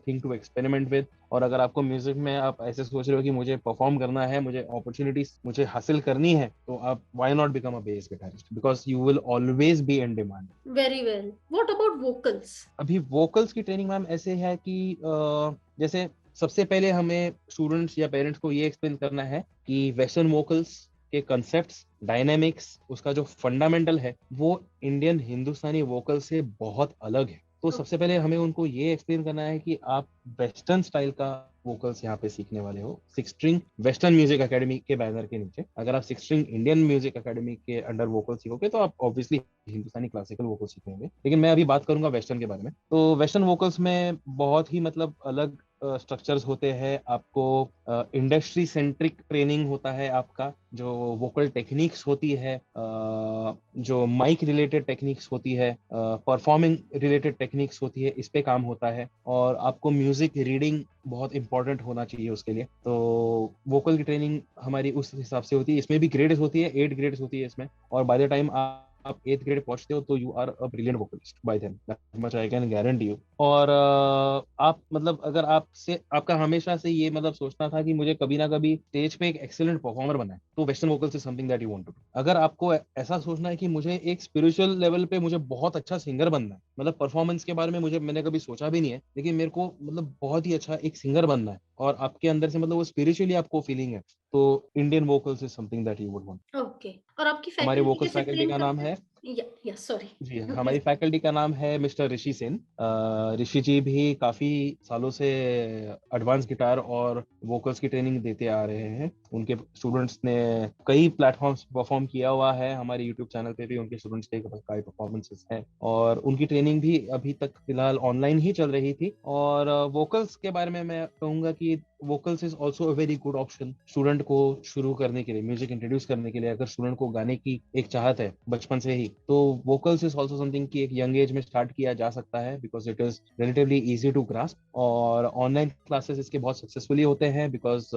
thing to experiment with. और अगर आपको म्यूजिक में आप ऐसे सोच रहे हो कि मुझे परफॉर्म करना है, मुझे अपॉर्चुनिटीज मुझे हासिल करनी है, तो आप why not become a bass guitarist, because you will always be in demand. Very well. What about vocals? अभी वोकल्स की ट्रेनिंग मैम ऐसे है कि जैसे सबसे पहले हमें स्टूडेंट्स या पेरेंट्स को ये एक्सप्लेन करना है कि वेस्टर्न वोकल्स के कंसेप्ट्स, डायनेमिक्स, उसका जो फंडामेंटल है वो इंडियन हिंदुस्तानी वोकल से बहुत अलग है। तो सबसे पहले हमें उनको ये एक्सप्लेन करना है कि आप वेस्टर्न स्टाइल का वोकल्स यहाँ पे सीखने वाले हो six string western music academy के बैनर के नीचे। अगर आप six string Indian music academy के अंडर वोकल सीखोगे तो आप ऑब्वियसली हिंदुस्तानी क्लासिकल वोकल सीखेंगे, लेकिन मैं अभी बात करूंगा वेस्टर्न के बारे में। तो वेस्टर्न वोकल्स में बहुत ही मतलब अलग स्ट्रक्चर्स होते हैं। आपको इंडस्ट्री सेंट्रिक ट्रेनिंग होता है आपका, जो वोकल टेक्निक्स होती है, जो माइक रिलेटेड टेक्निक्स होती है, परफॉर्मिंग रिलेटेड टेक्निक्स होती है, इस पे काम होता है। और आपको म्यूजिक रीडिंग बहुत इंपॉर्टेंट होना चाहिए उसके लिए। तो वोकल की ट्रेनिंग हमारी उस हिसाब से होती है। इसमें भी ग्रेड्स होती है, 8 ग्रेड्स होती है इसमें। और बाय द टाइम आप 8th ग्रेड पहुंचते हो तो you are a brilliant vocalist by then, that much I can guarantee you. और आप मतलब अगर आपसे आपका हमेशा से ये मतलब सोचना था कि मुझे कभी ना कभी स्टेज पे एक एक्सीलेंट परफॉर्मर बनना है, तो western vocals is something that you want to do. अगर आपको ऐसा सोचना है कि मुझे एक स्पिरिचुअल लेवल पे मुझे बहुत अच्छा सिंगर बनना है, मतलब परफॉर्मेंस के बारे में मैंने कभी सोचा भी नहीं है, लेकिन मेरे को मतलब बहुत ही अच्छा एक सिंगर बनना है, और आपके अंदर से मतलब वो स्पिरिचुअली आपको फीलिंग है, तो Indian vocals is something that you would want. Okay. और आपकी हमारे फैकल्टी वोकल्स कैसे फैकल्टी ट्रेन का नाम करते है, हैं? या सॉरी। जी हमारी प्लीज। फैकल्टी का नाम है मिस्टर ऋषि सेन। ऋषि जी भी काफी सालों से एडवांस गिटार और वोकल्स की ट्रेनिंग देते आ रहे हैं। उनके स्टूडेंट्स ने कई प्लेटफॉर्म्स परफॉर्म किया हुआ है, हमारे यूट्यूब चैनल पे भी उनके स्टूडेंट्स के कई परफॉर्मेंसेस हैं, और उनकी ट्रेनिंग भी अभी तक फिलहाल ऑनलाइन ही चल रही थी। और वोकल्स के बारे में मैं कहूंगा कि vocals is also a very good option student को शुरू करने के लिए, म्यूजिक इंट्रोड्यूस करने के लिए। अगर स्टूडेंट को गाने की एक चाहत है बचपन से ही, तो वोकल्स इज ऑल्सो समथिंग कि एक यंग एज में स्टार्ट किया जा सकता है, because it is relatively easy to grasp. और ऑनलाइन क्लासेस इसके बहुत सक्सेसफुली होते हैं, बिकॉज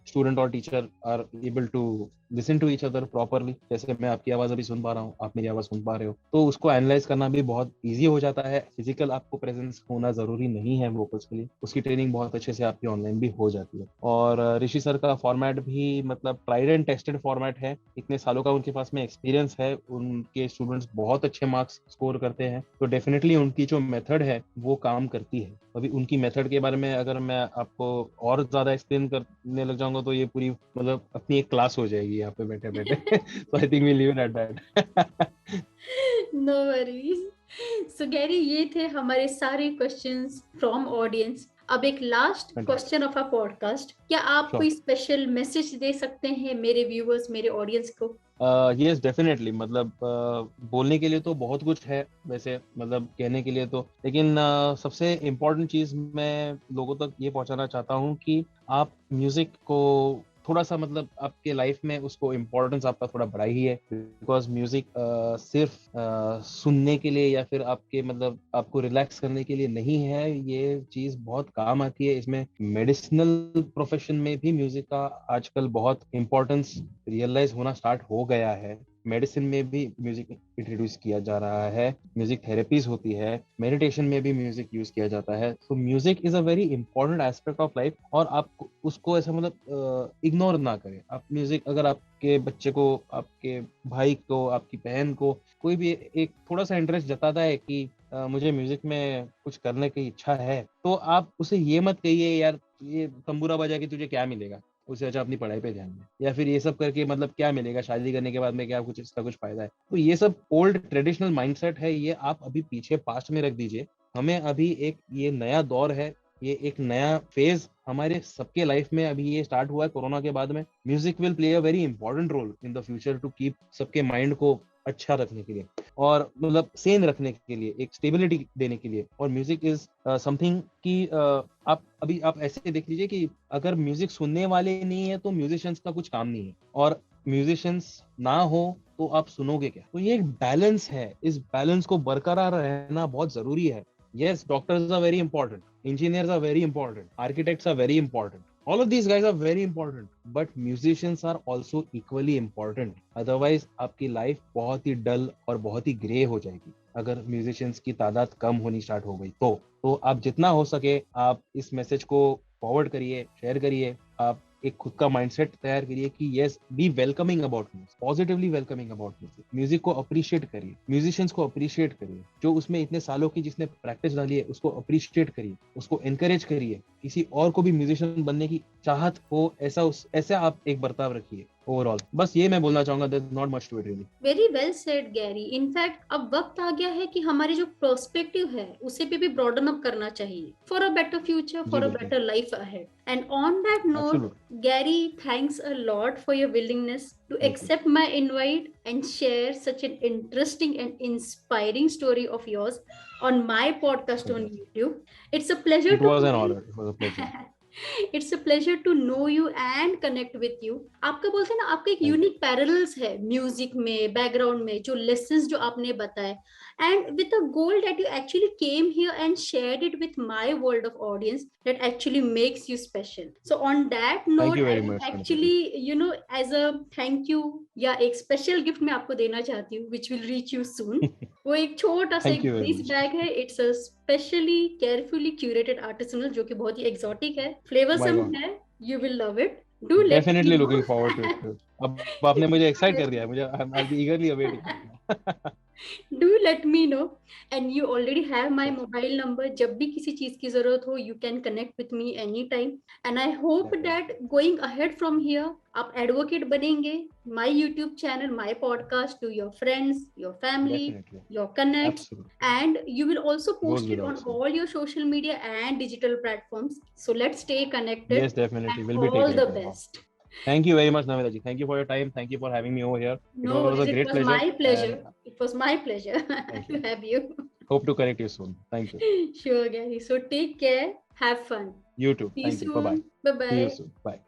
स्टूडेंट और teacher are able to listen to each other properly. जैसे मैं आपकी आवाज अभी सुन पा रहा हूँ, आप मेरी आवाज सुन पा रहे हो, तो उसको एनालाइज करना भी बहुत ईजी हो जाता है। फिजिकल आपको प्रेजेंस होना जरूरी नहीं है वोकल्स के लिए, उसकी ट्रेनिंग बहुत अच्छे से आपकी ऑनलाइन भी हो जाती है। और ऋषि सर का फॉर्मेट भी मतलब ट्राइड एंड टेस्टेड फॉर्मेट है, इतने सालों का उनके पास में एक्सपीरियंस है, उनके स्टूडेंट्स बहुत अच्छे मार्क्स स्कोर करते हैं, तो डेफिनेटली उनकी जो मेथड है वो काम करती है। अभी उनकी मेथड के बारे में अगर मैं आपको और ज्यादा एक्सप्लेन करने लग जाऊंगा तो ये पूरी मतलब अपनी एक क्लास हो जाएगी यहाँ पे बैठे बैठे। So I think we leave it at that. No worries. So Gary, ये थे हमारे सारे क्वेश्चंस फ्रॉम ऑडियंस। अब एक last question of a podcast, क्या आप कोई स्पेशल मैसेज दे सकते हैं मेरे व्यूअर्स, मेरे ऑडियंस को? यस डेफिनेटली, मतलब बोलने के लिए तो बहुत कुछ है वैसे, मतलब कहने के लिए तो, लेकिन सबसे इम्पोर्टेंट चीज मैं लोगों तक ये पहुंचाना चाहता हूँ कि आप म्यूजिक को थोड़ा सा मतलब आपके लाइफ में उसको इम्पोर्टेंस आपका थोड़ा बढ़ा ही है, बिकॉज म्यूजिक सिर्फ सुनने के लिए या फिर आपके मतलब आपको रिलैक्स करने के लिए नहीं है, ये चीज बहुत काम आती है। इसमें मेडिसिनल प्रोफेशन में भी म्यूजिक का आजकल बहुत इम्पोर्टेंस रियलाइज होना स्टार्ट हो गया है। मेडिसिन में भी म्यूजिक इंट्रोड्यूस किया जा रहा है, म्यूजिक थेरेपीज होती है, मेडिटेशन में भी म्यूजिक यूज किया जाता है। तो music is a very important aspect of life, और आप उसको ऐसा मतलब इग्नोर ना करें। आप म्यूजिक अगर आपके बच्चे को, आपके भाई को, आपकी बहन को कोई भी एक थोड़ा सा इंटरेस्ट जताता है कि मुझे म्यूजिक में कुछ करने की इच्छा है, तो आप उसे ये मत कहिए यार ये तंबूरा बजा के तुझे क्या मिलेगा, उसे अच्छा अपनी पढ़ाई पे ध्यान दे, या फिर ये सब करके मतलब क्या मिलेगा, शादी करने के बाद में क्या कुछ इसका कुछ फायदा है। तो ये सब ओल्ड ट्रेडिशनल माइंडसेट है, ये आप अभी पीछे पास्ट में रख दीजिए। हमें अभी एक ये नया दौर है, ये एक नया फेज हमारे सबके लाइफ में अभी ये स्टार्ट हुआ है कोरोना के बाद में। Music will play a very important role in the future to keep सबके माइंड को अच्छा रखने के लिए और मतलब सेन रखने के लिए, एक स्टेबिलिटी देने के लिए। और म्यूजिक इज समथिंग कि आप ऐसे देख लीजिए कि अगर म्यूजिक सुनने वाले नहीं है तो म्यूजिशियंस का कुछ काम नहीं है, और म्यूजिशियंस ना हो तो आप सुनोगे क्या? तो ये एक बैलेंस है, इस बैलेंस को बरकरार रहना बहुत जरूरी है। Yes, doctors are very important, engineers are very important, architects are very important, all of these guys are very important, but musicians are also equally important. Otherwise आपकी लाइफ बहुत ही डल और बहुत ही ग्रे हो जाएगी अगर म्यूजिशियंस की तादाद कम होनी स्टार्ट हो गई तो आप जितना हो सके आप इस मैसेज को फॉरवर्ड करिए, शेयर करिए, आप एक खुद का माइंडसेट तैयार करिए कि yes, be welcoming about music, positively welcoming about music. Music को अप्रिशिएट करिए, म्यूजिशियंस को अप्रिशिएट करिए, जो उसमें इतने सालों की जिसने प्रैक्टिस डाली है उसको अप्रिशिएट करिए, उसको एनकरेज करिए। किसी और को भी म्यूजिशियन बनने की चाहत हो ऐसा आप एक बर्ताव रखिए। ओवरऑल बस ये मैं बोलना चाहूंगा, there is not much to it really. Very well said Gary. In fact अब वक्त आ गया है कि हमारे जो पर्सपेक्टिव है उसे भी ब्रॉडन अप करना चाहिए for a better future, for a better life ahead. And on that note, Gary, thanks a lot for your willingness to accept my invite and share such an interesting and inspiring story of yours on my podcast on YouTube. It's a pleasure. It was an honor. It was a pleasure. It's a pleasure to know you and connect with you. आपका बोलते हैं ना, आपका एक unique parallels है music में, background में, जो लेसन्स जो आपने बताए, and with a goal that you actually came here and shared it with my world of audience, that actually makes you special. So on that note, Thank you very I much, actually as a thank you या एक special gift मैं आपको देना चाहती हूँ which will reach you soon. वो एक छोटा सा एक बैग है. It's a specially carefully curated artisanal जो कि बहुत ही exotic है, flavorsome है. You will love it. Do let Definitely me know. looking forward to it. अब आपने मुझे एक्साइट कर दिया है, मुझे I'll be eagerly awaiting. Do let me know, and you already have my mobile number. जब भी किसी चीज की जरूरत हो, you can connect with me anytime. And I hope that going ahead from here, आप advocate बनेंगे. My YouTube channel, my podcast to your friends, your family, your connects, and you will also post it on all your social media and digital platforms. So let's stay connected. Yes, definitely. We'll be all taking the it. best. Thank you very much, Namita ji. Thank you for your time. Thank you for having me over here. No, it was a great pleasure. My pleasure. It was my pleasure to have you. Hope to connect you soon. Thank you. Sure, Gary. So take care. Have fun. You too. See you Thank you. soon. Bye-bye. Bye-bye. See you soon. Bye.